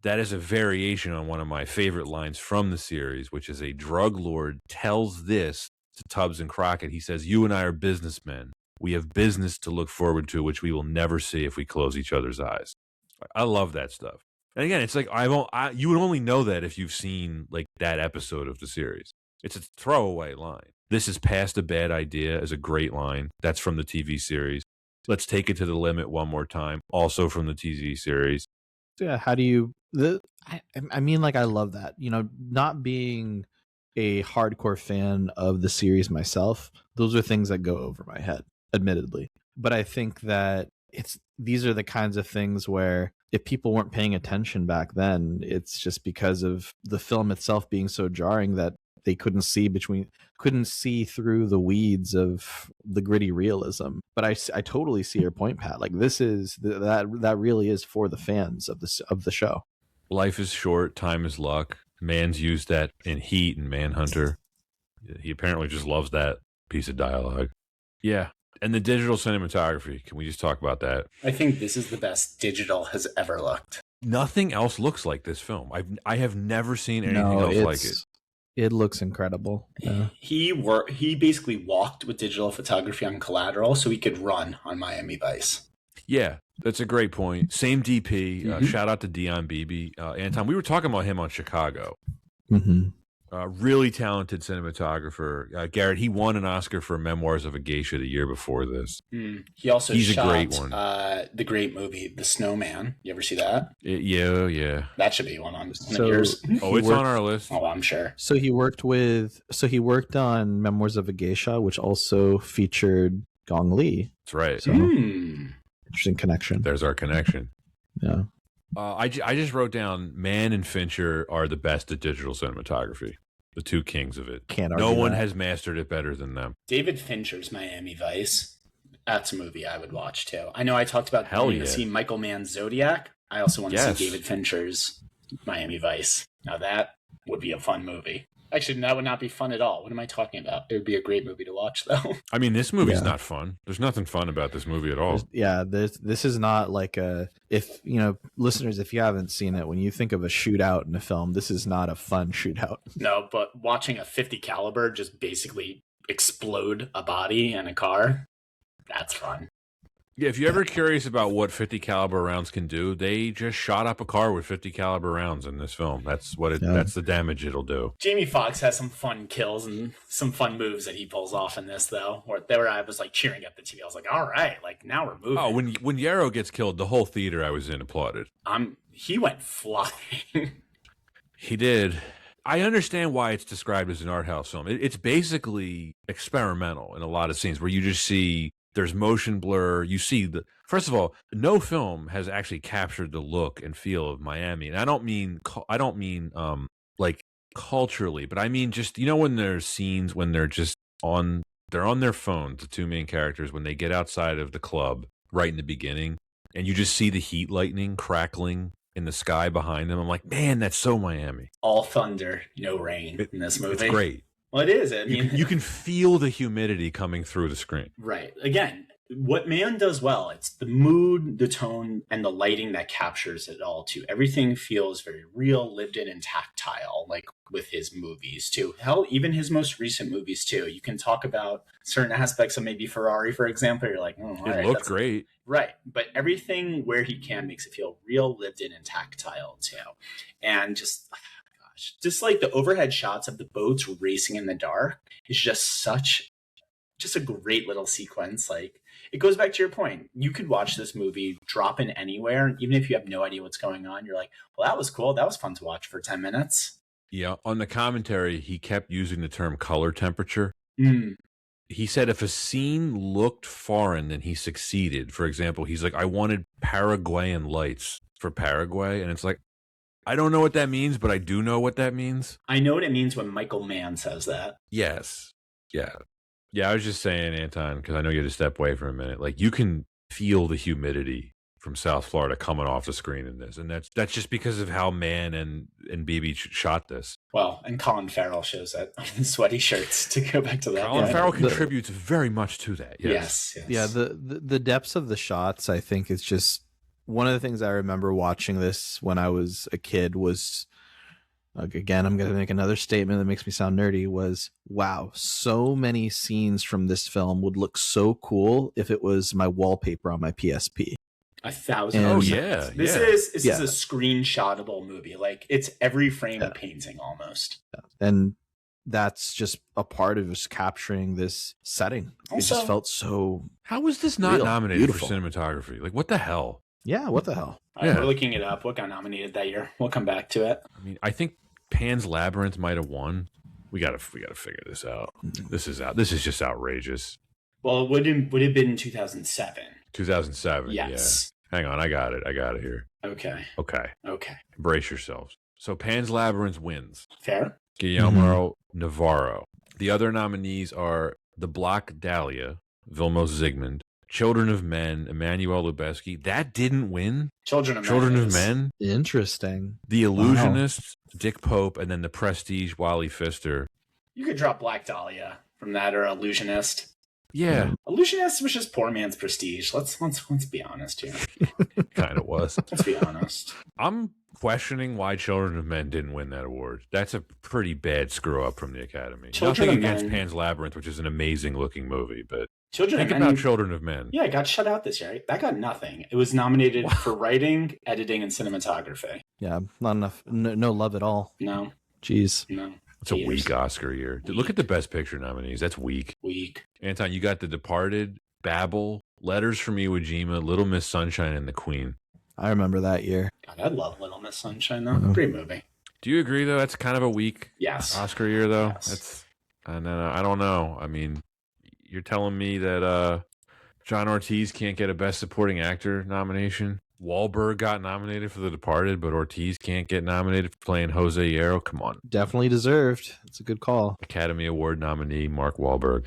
That is a variation on one of my favorite lines from the series, which is a drug lord tells this to Tubbs and Crockett. He says, you and I are businessmen. We have business to look forward to, which we will never see if we close each other's eyes. I love that stuff. And again, it's like you would only know that if you've seen like that episode of the series. It's a throwaway line. This is past a bad idea is a great line. That's from the TV series. Let's take it to the limit one more time. Also from the TV series. Yeah. How do you? I mean, like I love that. You know, not being a hardcore fan of the series myself, those are things that go over my head, admittedly. But I think that these are the kinds of things where if people weren't paying attention back then, it's just because of the film itself being so jarring that they couldn't see through the weeds of the gritty realism. But I totally see your point, Pat. Like this is that really is for the fans of the show. Life is short, time is luck. Mann's used that in Heat and Manhunter. He apparently just loves that piece of dialogue. Yeah. And the digital cinematography. Can we just talk about that? I think this is the best digital has ever looked. Nothing else looks like this film. I have never seen anything else like it. It looks incredible. Yeah. He basically walked with digital photography on Collateral so he could run on Miami Vice. Yeah, that's a great point. Same DP. Shout out to Dion Beebe. Anton, we were talking about him on Chicago. Mm-hmm. Really talented cinematographer. Garret, he won an Oscar for Memoirs of a Geisha the year before this. He's shot a great one. The great movie, The Snowman. You ever see that? Yeah. That should be one on yours. Oh, it's on our list. Oh, I'm sure. So he worked on Memoirs of a Geisha, which also featured Gong Li. That's right. So, interesting connection. There's our connection. Yeah. I just wrote down Mann and Fincher are the best at digital cinematography. The two kings of it. Can't argue No one that. has mastered it better than them. David Fincher's Miami Vice. That's a movie I would watch too. I know I talked about see Michael Mann's Zodiac. I also want to see David Fincher's Miami Vice. Now that would be a fun movie. Actually, that would not be fun at all. What am I talking about? It would be a great movie to watch, though. I mean, this movie's not fun. There's nothing fun about this movie at all. This is not like listeners, if you haven't seen it, when you think of a shootout in a film, this is not a fun shootout. No, but watching a .50 caliber just basically explode a body and a car, that's fun. Yeah, if you're ever curious about what .50 caliber rounds can do, they just shot up a car with .50 caliber rounds in this film. That's that's the damage it'll do. Jamie Foxx has some fun kills and some fun moves that he pulls off in this, though. Where I was like cheering at the TV. I was like, all right, like now we're moving. Oh, when Yarrow gets killed, the whole theater I was in applauded. He went flying. He did. I understand why it's described as an art house film. It's basically experimental in a lot of scenes where you just see there's motion blur. You see first of all, no film has actually captured the look and feel of Miami. And I don't mean like culturally, but I mean just, when there's scenes when they're on their phones, the two main characters, when they get outside of the club right in the beginning, and you just see the heat lightning crackling in the sky behind them. I'm like, man, that's so Miami. All thunder, no rain in this movie. It's great. Well, it is. I mean, You can feel the humidity coming through the screen. right. Again, what Mann does well, it's the mood, the tone, and the lighting that captures it all too. Everything feels very real, lived in, and tactile, like with his movies too. Hell, even his most recent movies too. You can talk about certain aspects of maybe Ferrari, for example. You're like, all right, It looked great. Right. But everything where he can makes it feel real, lived in, and tactile too. And just, just like the overhead shots of the boats racing in the dark is just a great little sequence. Like, it goes back to your point. You could watch this movie, drop in anywhere, even if you have no idea what's going on. You're like, well, that was cool. That was fun to watch for 10 minutes. Yeah. On the commentary, he kept using the term color temperature. Mm. He said if a scene looked foreign, then he succeeded. For example, he's like, I wanted Paraguayan lights for Paraguay. And it's like, I don't know what that means, but I do know what that means. I know what it means when Michael Mann says that. Yes. Yeah. Yeah, I was just saying, Anton, because I know you had to step away for a minute. Like, you can feel the humidity from South Florida coming off the screen in this. And that's just because of how Mann and BB shot this. Well, and Colin Farrell shows that on his sweaty shirts, to go back to that. Colin Farrell contributes very much to that. Yes. Yeah, the depths of the shots, I think, is just one of the things I remember watching this when I was a kid was, again, I'm going to make another statement that makes me sound nerdy, was, wow, so many scenes from this film would look so cool if it was my wallpaper on my PSP. 1,000%. Oh, yeah. This is a screenshotable movie. Like, it's every frame a painting almost. And that's just a part of just capturing this setting. Also, it just felt so... How was this not real, nominated beautiful. for cinematography? Like, what the hell? Yeah, what the hell? Yeah. We're looking it up. What got nominated that year? We'll come back to it. I mean, I think Pan's Labyrinth might have won. We gotta figure this out. This is just outrageous. Well, it would have been 2007. 2007. Yes. Yeah. Hang on, I got it here. Okay. Brace yourselves. So Pan's Labyrinth wins. Fair. Guillermo Navarro. The other nominees are The Black Dahlia, Vilmos Zsigmond, Children of Men, Emmanuel Lubezki. That didn't win. Children of Men. Interesting. The Illusionist, Dick Pope, and then The Prestige, Wally Pfister. You could drop Black Dahlia from that, or Illusionist. Yeah. Illusionist was just poor man's Prestige. Let's be honest here. Kind of was. Let's be honest. I'm questioning why Children of Men didn't win that award. That's a pretty bad screw up from the Academy. Children Nothing of against Men. Pan's Labyrinth, which is an amazing looking movie, but Children think of Men, about Children of Men. Yeah, it got shut out this year. That got nothing. It was nominated for writing, editing, and cinematography. Yeah, not enough. No love at all. No. Jeez. No. It's a weak Oscar year. Dude, look at the Best Picture nominees. That's weak. Anton, you got The Departed, Babel, Letters from Iwo Jima, Little Miss Sunshine, and The Queen. I remember that year. God, I love Little Miss Sunshine, though. Great movie. Do you agree, though? That's kind of a weak Oscar year, though? Yes. I don't know. I mean, you're telling me that John Ortiz can't get a Best Supporting Actor nomination? Wahlberg got nominated for The Departed, but Ortiz can't get nominated for playing Jose Hierro? Come on. Definitely deserved. It's a good call. Academy Award nominee Mark Wahlberg.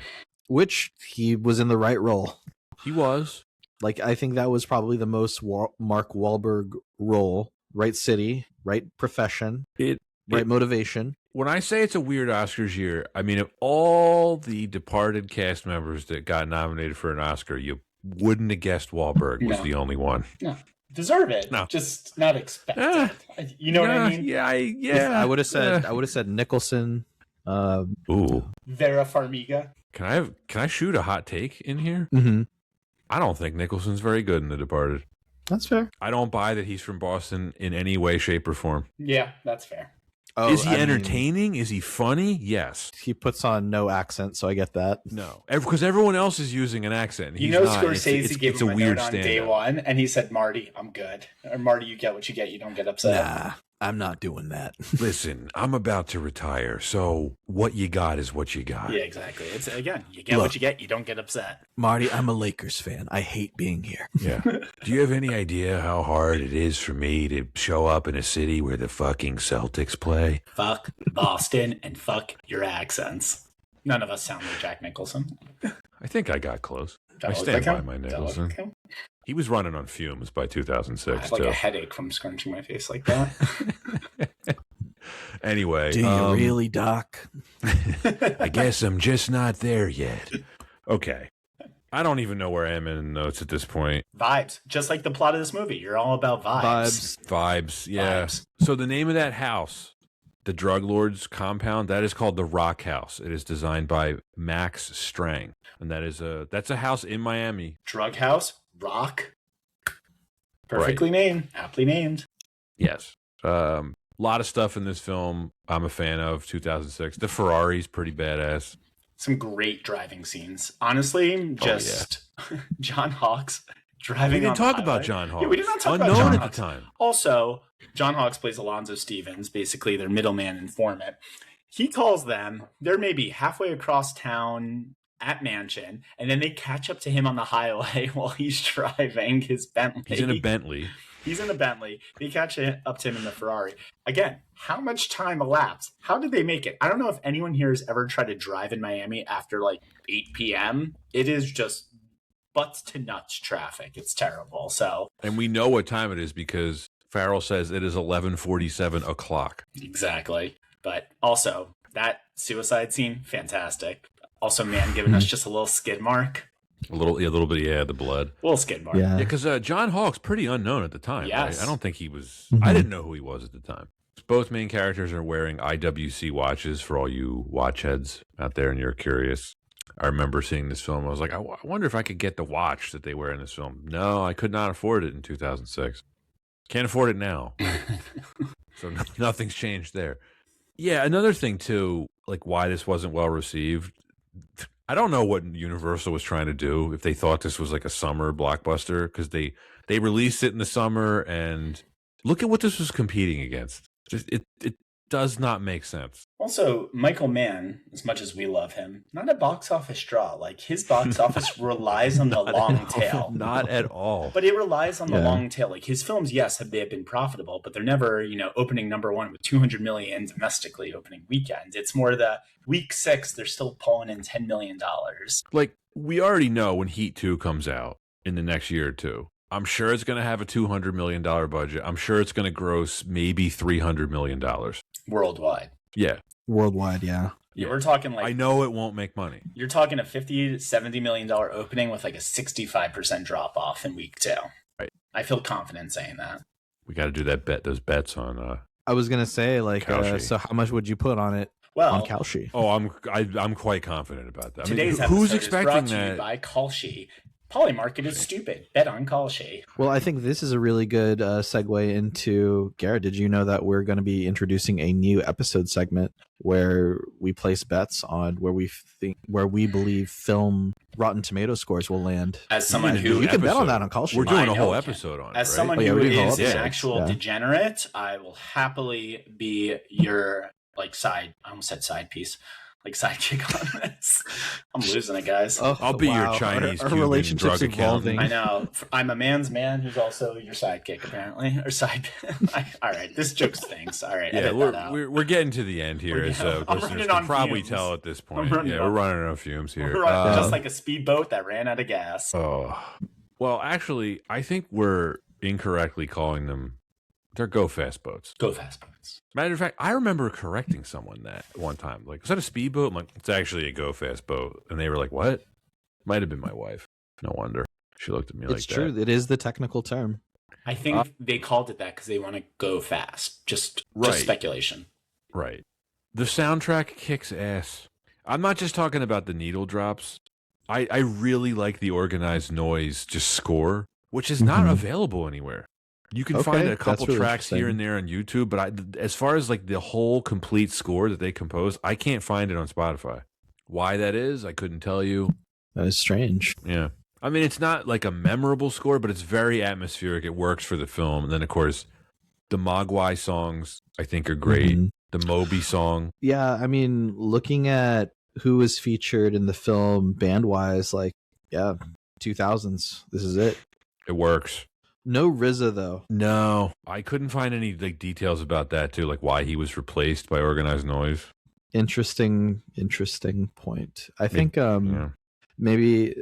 Which he was in the right role. He was. Like, I think that was probably the most Mark Wahlberg role. Right city, right profession, right motivation. When I say it's a weird Oscars year, I mean, of all the Departed cast members that got nominated for an Oscar, you wouldn't have guessed Wahlberg was the only one. No. Deserve it. No. Just not expect it. You know what I mean? Yeah. I would have said Nicholson. Ooh. Vera Farmiga. Can I shoot a hot take in here? Mm-hmm. I don't think Nicholson's very good in The Departed. That's fair. I don't buy that he's from Boston in any way, shape, or form. Yeah, that's fair. Oh, is he entertaining? Is he funny? Yes. He puts on no accent, so I get that. No, because everyone else is using an accent. He's not. Scorsese gave him a note on day one, and he said, "Marty, I'm good." Or Marty, you get what you get. You don't get upset. Nah, I'm not doing that. Listen, I'm about to retire, so what you got is what you got. Yeah, exactly. It's again, you get what you get. You don't get upset. Marty, I'm a Lakers fan. I hate being here. Yeah. Do you have any idea how hard it is for me to show up in a city where the fucking Celtics play? Fuck Boston and fuck your accents. None of us sound like Jack Nicholson. I think I got close. I stand by my Nicholson. He was running on fumes by 2006. I have like a headache from scrunching my face like that. Anyway, Do you really, Doc? I guess I'm just not there yet. Okay. I don't even know where I am in the notes at this point. Vibes. Just like the plot of this movie. You're all about vibes. Vibes, yeah. Vibes. So the name of that house, the drug lord's compound, that is called the Rock House. It is designed by Max Strang, and that's a house in Miami. Drug house. Rock. Perfectly named. Aptly named. Yes. A lot of stuff in this film I'm a fan of. 2006. The Ferrari's pretty badass. Some great driving scenes. Honestly, just John Hawkes driving. We didn't on talk the about highway. John Hawkes. Yeah, we did not talk Unknown about John at Hawkes. the time. Also, John Hawkes plays Alonzo Stevens, basically their middleman informant. He calls them. They're maybe halfway across town at Mansion, and then they catch up to him on the highway while he's driving his Bentley. He's in a Bentley. He's in a Bentley. They catch up to him in the Ferrari. Again, how much time elapsed? How did they make it? I don't know if anyone here has ever tried to drive in Miami after like 8 p.m. It is just butts to nuts traffic. It's terrible. So, And we know what time it is because Farrell says it is 11:47 o'clock. exactly. But also, that suicide scene, fantastic. Also, man, giving us just a little skid mark. A little bit, yeah, the blood. A little skid mark. Yeah. Yeah, because John Hawkes pretty unknown at the time. Yes. Right? I don't think he was. Mhm. I didn't know who he was at the time. Both main characters are wearing IWC watches. For all you watch heads out there, and you're curious, I remember seeing this film. I was like, I wonder if I could get the watch that they wear in this film. No, I could not afford it in 2006. Can't afford it now. So nothing's changed there. Yeah, another thing too, like why this wasn't well received. I don't know what Universal was trying to do, if they thought this was like a summer blockbuster, because they released it in the summer, and look at what this was competing against. Just it does not make sense. Also, Michael Mann, as much as we love him, not a box office draw. Like, his box office relies on the long tail. Not at all. But it relies on the Yeah. long tail. Like, his films, yes, they have been profitable, but they're never, opening number one with 200 million domestically opening weekend. It's more the week 6, they're still pulling in $10 million. Like, we already know when Heat 2 comes out in the next year or two, I'm sure it's going to have a $200 million budget. I'm sure it's going to gross maybe $300 million. Worldwide. Yeah. Worldwide, yeah. Yeah, we're talking I like, know it won't make money. you're talking a $50 to $70 million opening with like a 65% drop off in week 2. Right. I feel confident saying that. We got to do those bets on. I was gonna say, like, Kalshi. so how much would you put on it Well, on Kalshi? Oh, I'm quite confident about that. today's who's episode expecting is brought to you that? by Kalshi. Polymarket is stupid. Bet on Kalshi. Well, I think this is a really good segue into Garret. Did you know that we're going to be introducing a new episode segment where we place bets on where we believe film Rotten Tomato scores will land? As someone Yeah, who You can bet on episode. that on Kalshi. We're doing I a whole know, episode on it. As right? someone Oh, yeah, who we did whole is an episodes, actual yeah. degenerate, I will happily be your I almost said side piece, like sidekick on this. I'm losing it, guys. Oh, I'll be your wow. Chinese Our Cuban relationship's drug evolving. accountant. I know. I'm a man's man who's also your sidekick, apparently, or side. All right, this joke stinks. All right, Yeah, edit that out. we're getting to the end here, We're- so I'm listeners running can on probably fumes. tell at this point. I'm running Yeah, on- we're running on fumes here. We're running just Um, like a speedboat that ran out of gas. Oh, well, actually, I think we're incorrectly calling them. They're go fast boats. Go fast boats. Matter of fact, I remember correcting someone that one time. Like, is that a speedboat? I'm like, it's actually a go fast boat. And they were like, what? Might have been my wife. No wonder. She looked at me It's like true. that. It is the technical term. I think they called it that because they want to go fast. Just Right. speculation. Right. The soundtrack kicks ass. I'm not just talking about the needle drops. I really like the organized noise just score, which is not Mhm. available anywhere. You can Okay, find a that's couple really tracks here interesting. and there on YouTube, but as far as like the whole complete score that they compose, I can't find it on Spotify. Why that is, I couldn't tell you. That is strange. Yeah. I mean, it's not like a memorable score, but it's very atmospheric. It works for the film. And then, of course, the Mogwai songs, I think, are great. Mhm. The Moby song. Yeah, I mean, looking at who was featured in the film band-wise, like, yeah, 2000s. This is it. It works. No RZA though. No, I couldn't find any like details about that too, like why he was replaced by Organized Noise. Interesting point. I think Yeah. maybe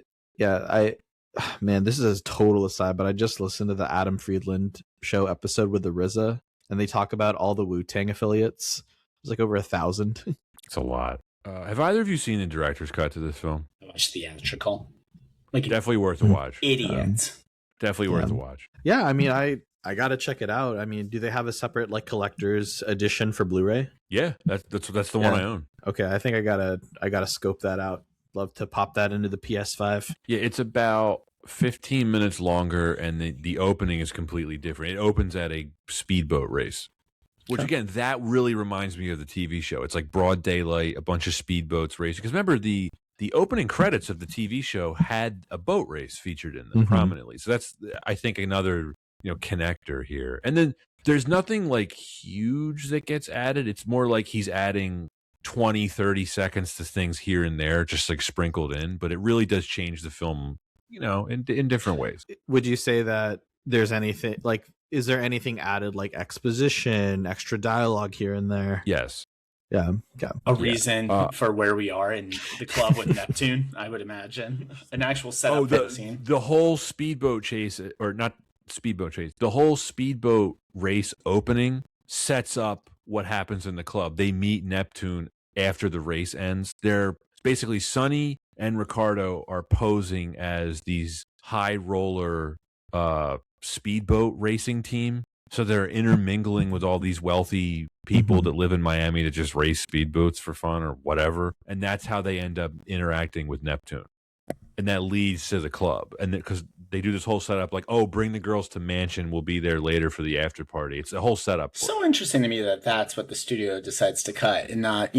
man, this is a total aside, but I just listened to the Adam Friedland show episode with the RZA, and they talk about all the Wu-Tang affiliates. was like over 1,000. It's a lot. Have either of you seen the director's cut to this film? I watched theatrical. Like Definitely worth a watch. idiot. Definitely worth a watch. Yeah, I mean, I gotta check it out. I mean, do they have a separate like collector's edition for Blu-ray? Yeah, that's the one I own. Okay, I think I gotta scope that out. Love to pop that into the PS5. Yeah, it's about 15 minutes longer, and the opening is completely different. It opens at a speedboat race, which again, that really reminds me of the TV show. It's like broad daylight, a bunch of speedboats racing. Because remember, the opening credits of the TV show had a boat race featured in them prominently. So that's, I think, another connector here. And then there's nothing like huge that gets added. It's more like he's adding 20-30 seconds to things here and there, just like sprinkled in. But it really does change the film, in different ways. Would you say that there's anything like, is there anything added like exposition, extra dialogue here and there? Yes. Yeah. A reason for where we are in the club with Neptune, I would imagine. An actual setup scene. The whole speedboat chase, or not speedboat chase, the whole speedboat race opening sets up what happens in the club. They meet Neptune after the race ends. They're basically Sonny and Ricardo are posing as these high roller speedboat racing team. So they're intermingling with all these wealthy people that live in Miami that just race speedboats for fun or whatever. And that's how they end up interacting with Neptune. And that leads to the club. And because they do this whole setup like, oh, bring the girls to Mansion. We'll be there later for the after party. It's a whole setup. So interesting to me that that's what the studio decides to cut and not,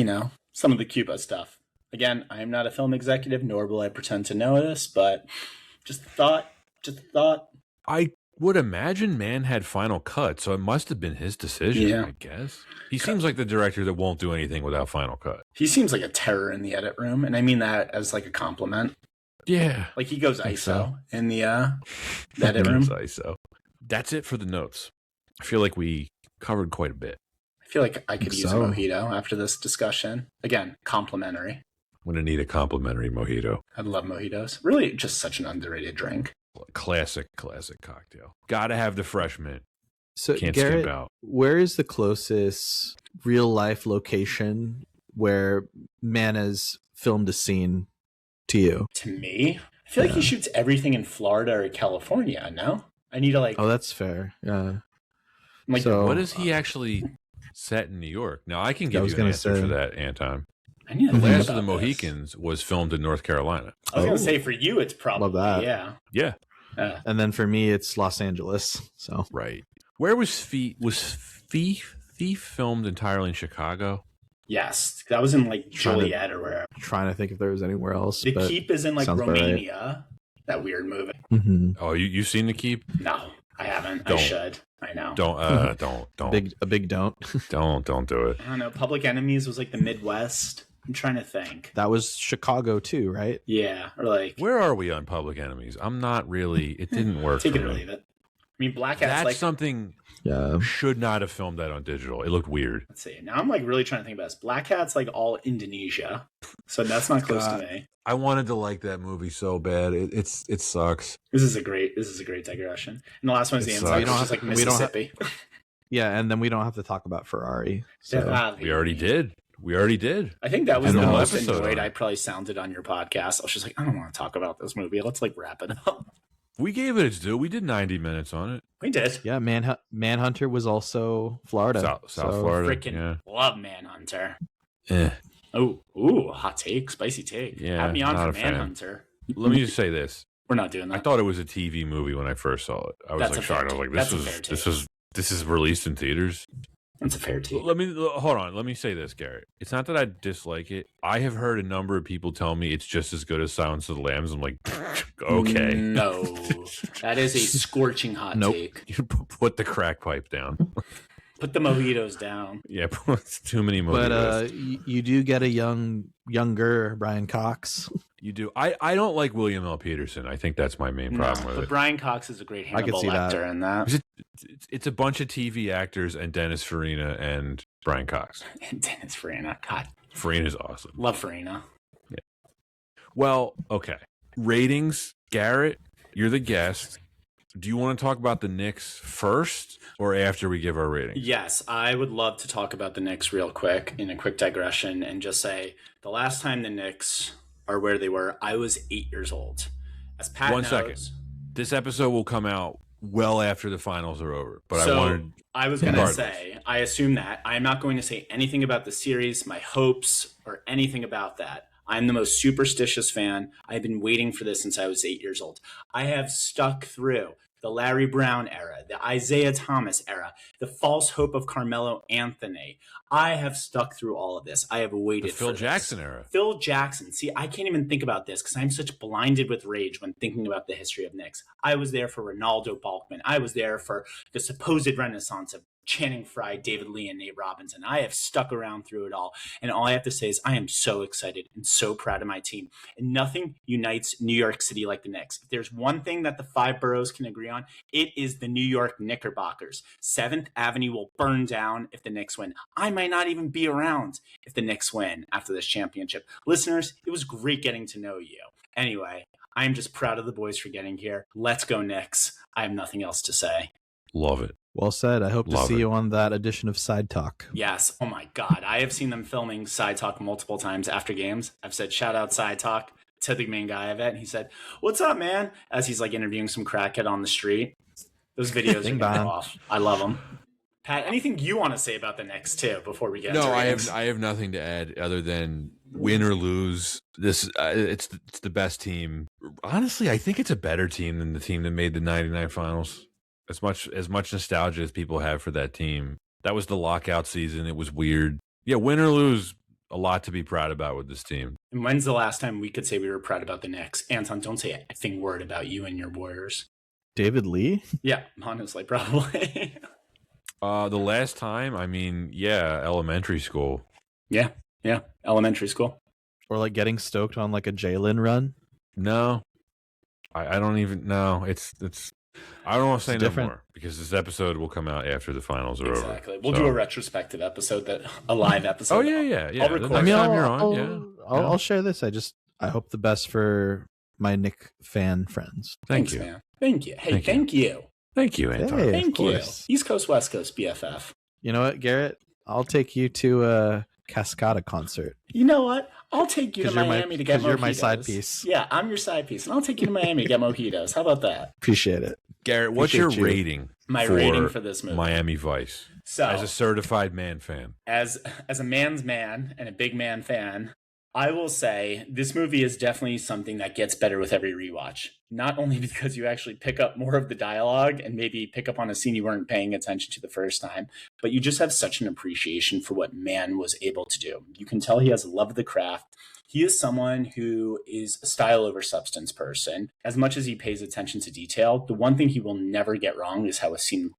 some of the Cuba stuff. Again, I am not a film executive, nor will I pretend to know this, but just a thought. I would imagine Mann had final cut, so it must have been his decision, I guess. He seems like the director that won't do anything without final cut. He seems like a terror in the edit room, and I mean that as like a compliment. Yeah. Like he goes ISO in the edit room. ISO. That's it for the notes. I feel like we covered quite a bit. I feel like I could use a mojito after this discussion. Again, complimentary. I'm going to need a complimentary mojito. I love mojitos. Really just such an underrated drink. Classic cocktail. Got to have the fresh mint. So Can't Garret, skip out. Where is the closest real life location where Mann has filmed a scene to you? To me? I feel like he shoots everything in Florida or California, no? I need to like... Oh, that's fair. Yeah. Like, so, what is he actually set in New York? Now, I can give you an answer for that, Anton. The Last of the Mohicans was filmed in North Carolina. I was going to say, for you, it's probably... Love that. Yeah. And then for me, it's Los Angeles. So right. Where was Thief filmed entirely in Chicago? Yes, that was in like Joliet or wherever. Trying to think if there was anywhere else. The Keep is in like Romania. Right. That weird movie. Mm-hmm. Oh, you've seen The Keep? No, I haven't. I should. I know. Don't. Big don't. Don't do it. I don't know. Public Enemies was like the Midwest. I'm trying to think. That was Chicago too, right? Yeah, or like... Where are we on Public Enemies? I'm not really... It didn't work Take for it or me. leave it. I mean, Black Hat's That's like... something... Yeah. Should not have filmed that on digital. It looked weird. Let's see. Now I'm like really trying to think about this. Black Hat's like all Indonesia. So that's not close to me. I wanted to like that movie so bad. It sucks. This is a great digression. And the last one is the inside, which is like Mississippi. Yeah, and then we don't have to talk about Ferrari. So. We already did. I think that was the most episode annoyed I probably sounded on your podcast. I was just like, I don't want to talk about this movie. Let's like wrap it up. We gave it its due. We did 90 minutes on it. We did. Yeah, Manhunter was also Florida. South Florida. Freaking love Manhunter. Eh. Oh, hot take, spicy take. Yeah, have me on not for a fan. Manhunter. Let me just say this. We're not doing that. I thought it was a TV movie when I first saw it. I was like shocked. I was like, this is released in theaters. That's a fair take. Hold on. Let me say this, Garret. It's not that I dislike it. I have heard a number of people tell me it's just as good as Silence of the Lambs. I'm like, okay. No, that is a scorching hot take. You put the crack pipe down. Put the mojitos down. Yeah, it's too many mojitos. But you do get a younger Brian Cox. You do. I don't like William L. Peterson. I think that's my main problem with it. But Brian Cox is a great Hannibal Lecter in that. It's a bunch of TV actors and Dennis Farina and Brian Cox. And Dennis Farina. God. Farina's awesome. Love Farina. Yeah. Well, okay. Ratings, Garret, you're the guest. Do you want to talk about the Knicks first or after we give our ratings? Yes, I would love to talk about the Knicks real quick in a quick digression and just say the last time the Knicks are where they were, I was 8 years old. As Pat One knows, second. This episode will come out well after the finals are over, but I was going to say, I assume that I'm not going to say anything about the series, my hopes, or anything about that. I'm the most superstitious fan. I've been waiting for this since I was 8 years old. I have stuck through the Larry Brown era, the Isaiah Thomas era, the false hope of Carmelo Anthony. I have stuck through all of this. I have waited for Phil Jackson era. Phil Jackson. See, I can't even think about this because I'm such blinded with rage when thinking about the history of Knicks. I was there for Ronaldo Balkman. I was there for the supposed renaissance of Channing Frye, David Lee, and Nate Robinson. I have stuck around through it all. And all I have to say is I am so excited and so proud of my team. And nothing unites New York City like the Knicks. If there's one thing that the 5 boroughs can agree on, it is the New York Knickerbockers. 7th Avenue will burn down if the Knicks win. I might not even be around if the Knicks win after this championship. Listeners, it was great getting to know you. Anyway, I'm just proud of the boys for getting here. Let's go Knicks. I have nothing else to say. Love it. Well said. I hope to see you on that edition of Side Talk. Yes. Oh my God. I have seen them filming Side Talk multiple times after games. I've said, shout out Side Talk to the main guy of it. And he said, what's up, man? As he's like interviewing some crackhead on the street. Those videos are going to go off. I love them. Pat, anything you want to say about the Knicks too before we get No, to I have nothing to add other than win or lose. This it's the best team. Honestly, I think it's a better team than the team that made the 99 finals. As much nostalgia as people have for that team. That was the lockout season. It was weird. Yeah, win or lose, a lot to be proud about with this team. And when's the last time we could say we were proud about the Knicks? Anton, don't say a thing word about you and your Warriors. David Lee? Yeah, honestly, probably. The last time, I mean, yeah, elementary school. Yeah, elementary school. Or like getting stoked on like a Jalen run? No, I don't even know. It's I don't want to say no more because this episode will come out after the finals are over. Exactly. We'll do a retrospective episode, a live episode. Oh yeah. I'll record. The next time you're on, I'll share this. I hope the best for my Knick fan friends. Thanks, you, man. Thank you. Hey, thank you. Thank you, Anton. Hey, thank you. East Coast, West Coast, BFF. You know what, Garrett? I'll take you to a Cascada concert. You know what? I'll take you to Miami to get mojitos. Because you're my side piece. Yeah, I'm your side piece. And I'll take you to Miami to get mojitos. How about that? Appreciate it. Garrett, what's your rating? My rating for this movie. Miami Vice. So, as a certified man fan. As a man's man and a big man fan, I will say this movie is definitely something that gets better with every rewatch. Not only because you actually pick up more of the dialogue and maybe pick up on a scene you weren't paying attention to the first time, but you just have such an appreciation for what Mann was able to do. You can tell he has a love of the craft. He is someone who is a style over substance person. As much as he pays attention to detail, the one thing he will never get wrong is how a scene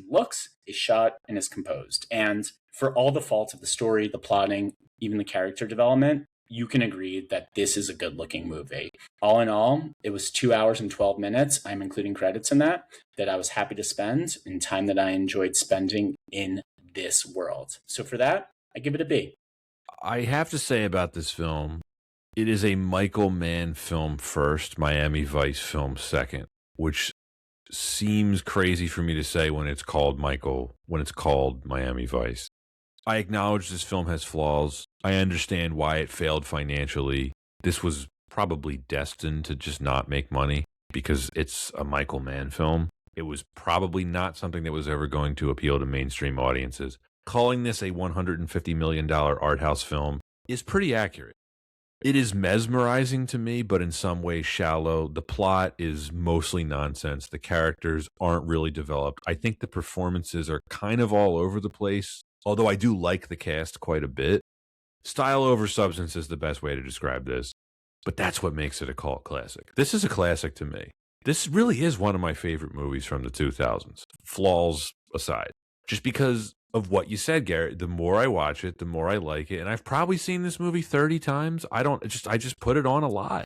looks, is shot, and is composed. And for all the faults of the story, the plotting, even the character development, you can agree that this is a good-looking movie. All in all, it was 2 hours and 12 minutes. I'm including credits in that I was happy to spend in time that I enjoyed spending in this world. So for that, I give it a B. I have to say about this film, it is a Michael Mann film first, Miami Vice film second, which seems crazy for me to say when it's called Miami Vice. I acknowledge this film has flaws. I understand why it failed financially. This was probably destined to just not make money because it's a Michael Mann film. It was probably not something that was ever going to appeal to mainstream audiences. Calling this a $150 million art house film is pretty accurate. It is mesmerizing to me, but in some ways shallow. The plot is mostly nonsense. The characters aren't really developed. I think the performances are kind of all over the place, although I do like the cast quite a bit. Style over substance is the best way to describe this, but that's what makes it a cult classic. This is a classic to me. This really is one of my favorite movies from the 2000s, flaws aside, just because of what you said, Garrett. The more I watch it, the more I like it, and I've probably seen this movie 30 times. I just put it on a lot.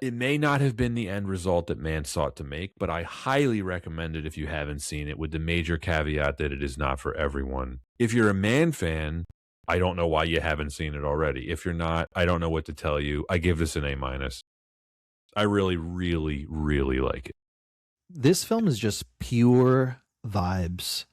It may not have been the end result that Mann sought to make, but I highly recommend it if you haven't seen it, with the major caveat that it is not for everyone. If you're a Mann fan, I don't know why you haven't seen it already. If you're not, I don't know what to tell you. I give this an A-. I really, really, really like it. This film is just pure vibes.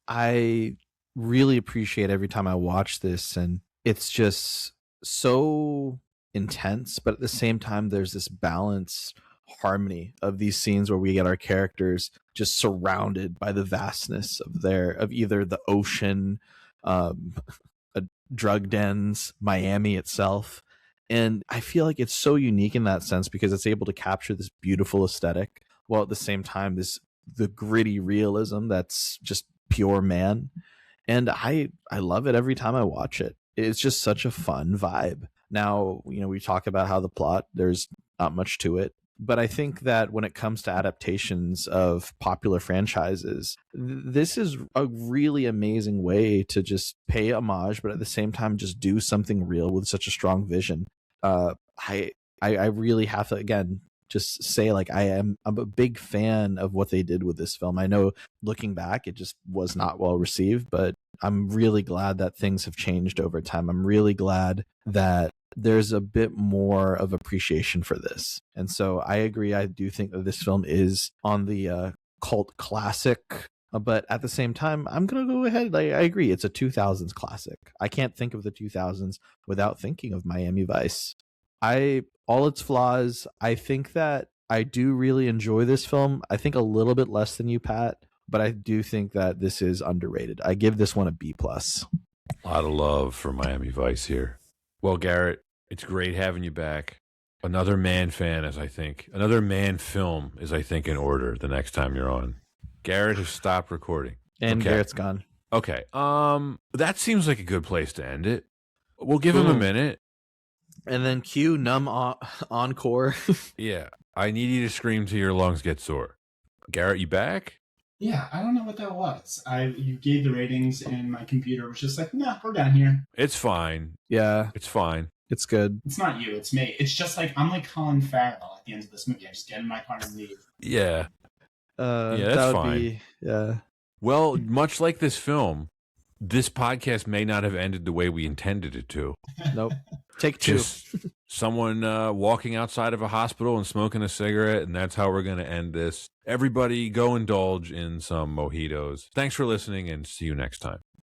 I really appreciate every time I watch this, and it's just so intense, but at the same time there's this balanced harmony of these scenes where we get our characters just surrounded by the vastness of either the ocean, um, drug dens, Miami itself. And I feel like it's so unique in that sense because it's able to capture this beautiful aesthetic while at the same time the gritty realism that's just pure man. And I love it every time I watch it. It's just such a fun vibe. Now, we talk about how the plot, there's not much to it, but I think that when it comes to adaptations of popular franchises, this is a really amazing way to just pay homage, but at the same time just do something real with such a strong vision. I really have to, again, just say, like, I'm a big fan of what they did with this film. I know looking back, it just was not well received, but I'm really glad that things have changed over time. I'm really glad that there's a bit more of appreciation for this. And so I agree. I do think that this film is on the cult classic, but at the same time, I'm going to go ahead. I agree. It's a 2000s classic. I can't think of the 2000s without thinking of Miami Vice. All its flaws, I think that I do really enjoy this film. I think a little bit less than you, Pat, but I do think that this is underrated. I give this one a B+. A lot of love for Miami Vice here. Well, Garret, it's great having you back. Another Man fan, another Man film is, I think, in order the next time you're on. Garret has stopped recording. And okay. Garrett's gone. Okay. That seems like a good place to end it. We'll give him a minute. And then cue Numb Encore. Yeah. I need you to scream till your lungs get sore. Garret, you back? Yeah, I don't know what that was. You gave the ratings, and my computer was just like, nah, we're down here. It's fine. Yeah. It's fine. It's good. It's not you, it's me. It's just like, I'm like Colin Farrell at the end of this movie. I just get in my car and leave. Yeah. Yeah, that's fine. Yeah. Well, much like this film, this podcast may not have ended the way we intended it to. Nope. Take two. Just someone walking outside of a hospital and smoking a cigarette, and that's how we're going to end this. Everybody go indulge in some mojitos. Thanks for listening, and see you next time.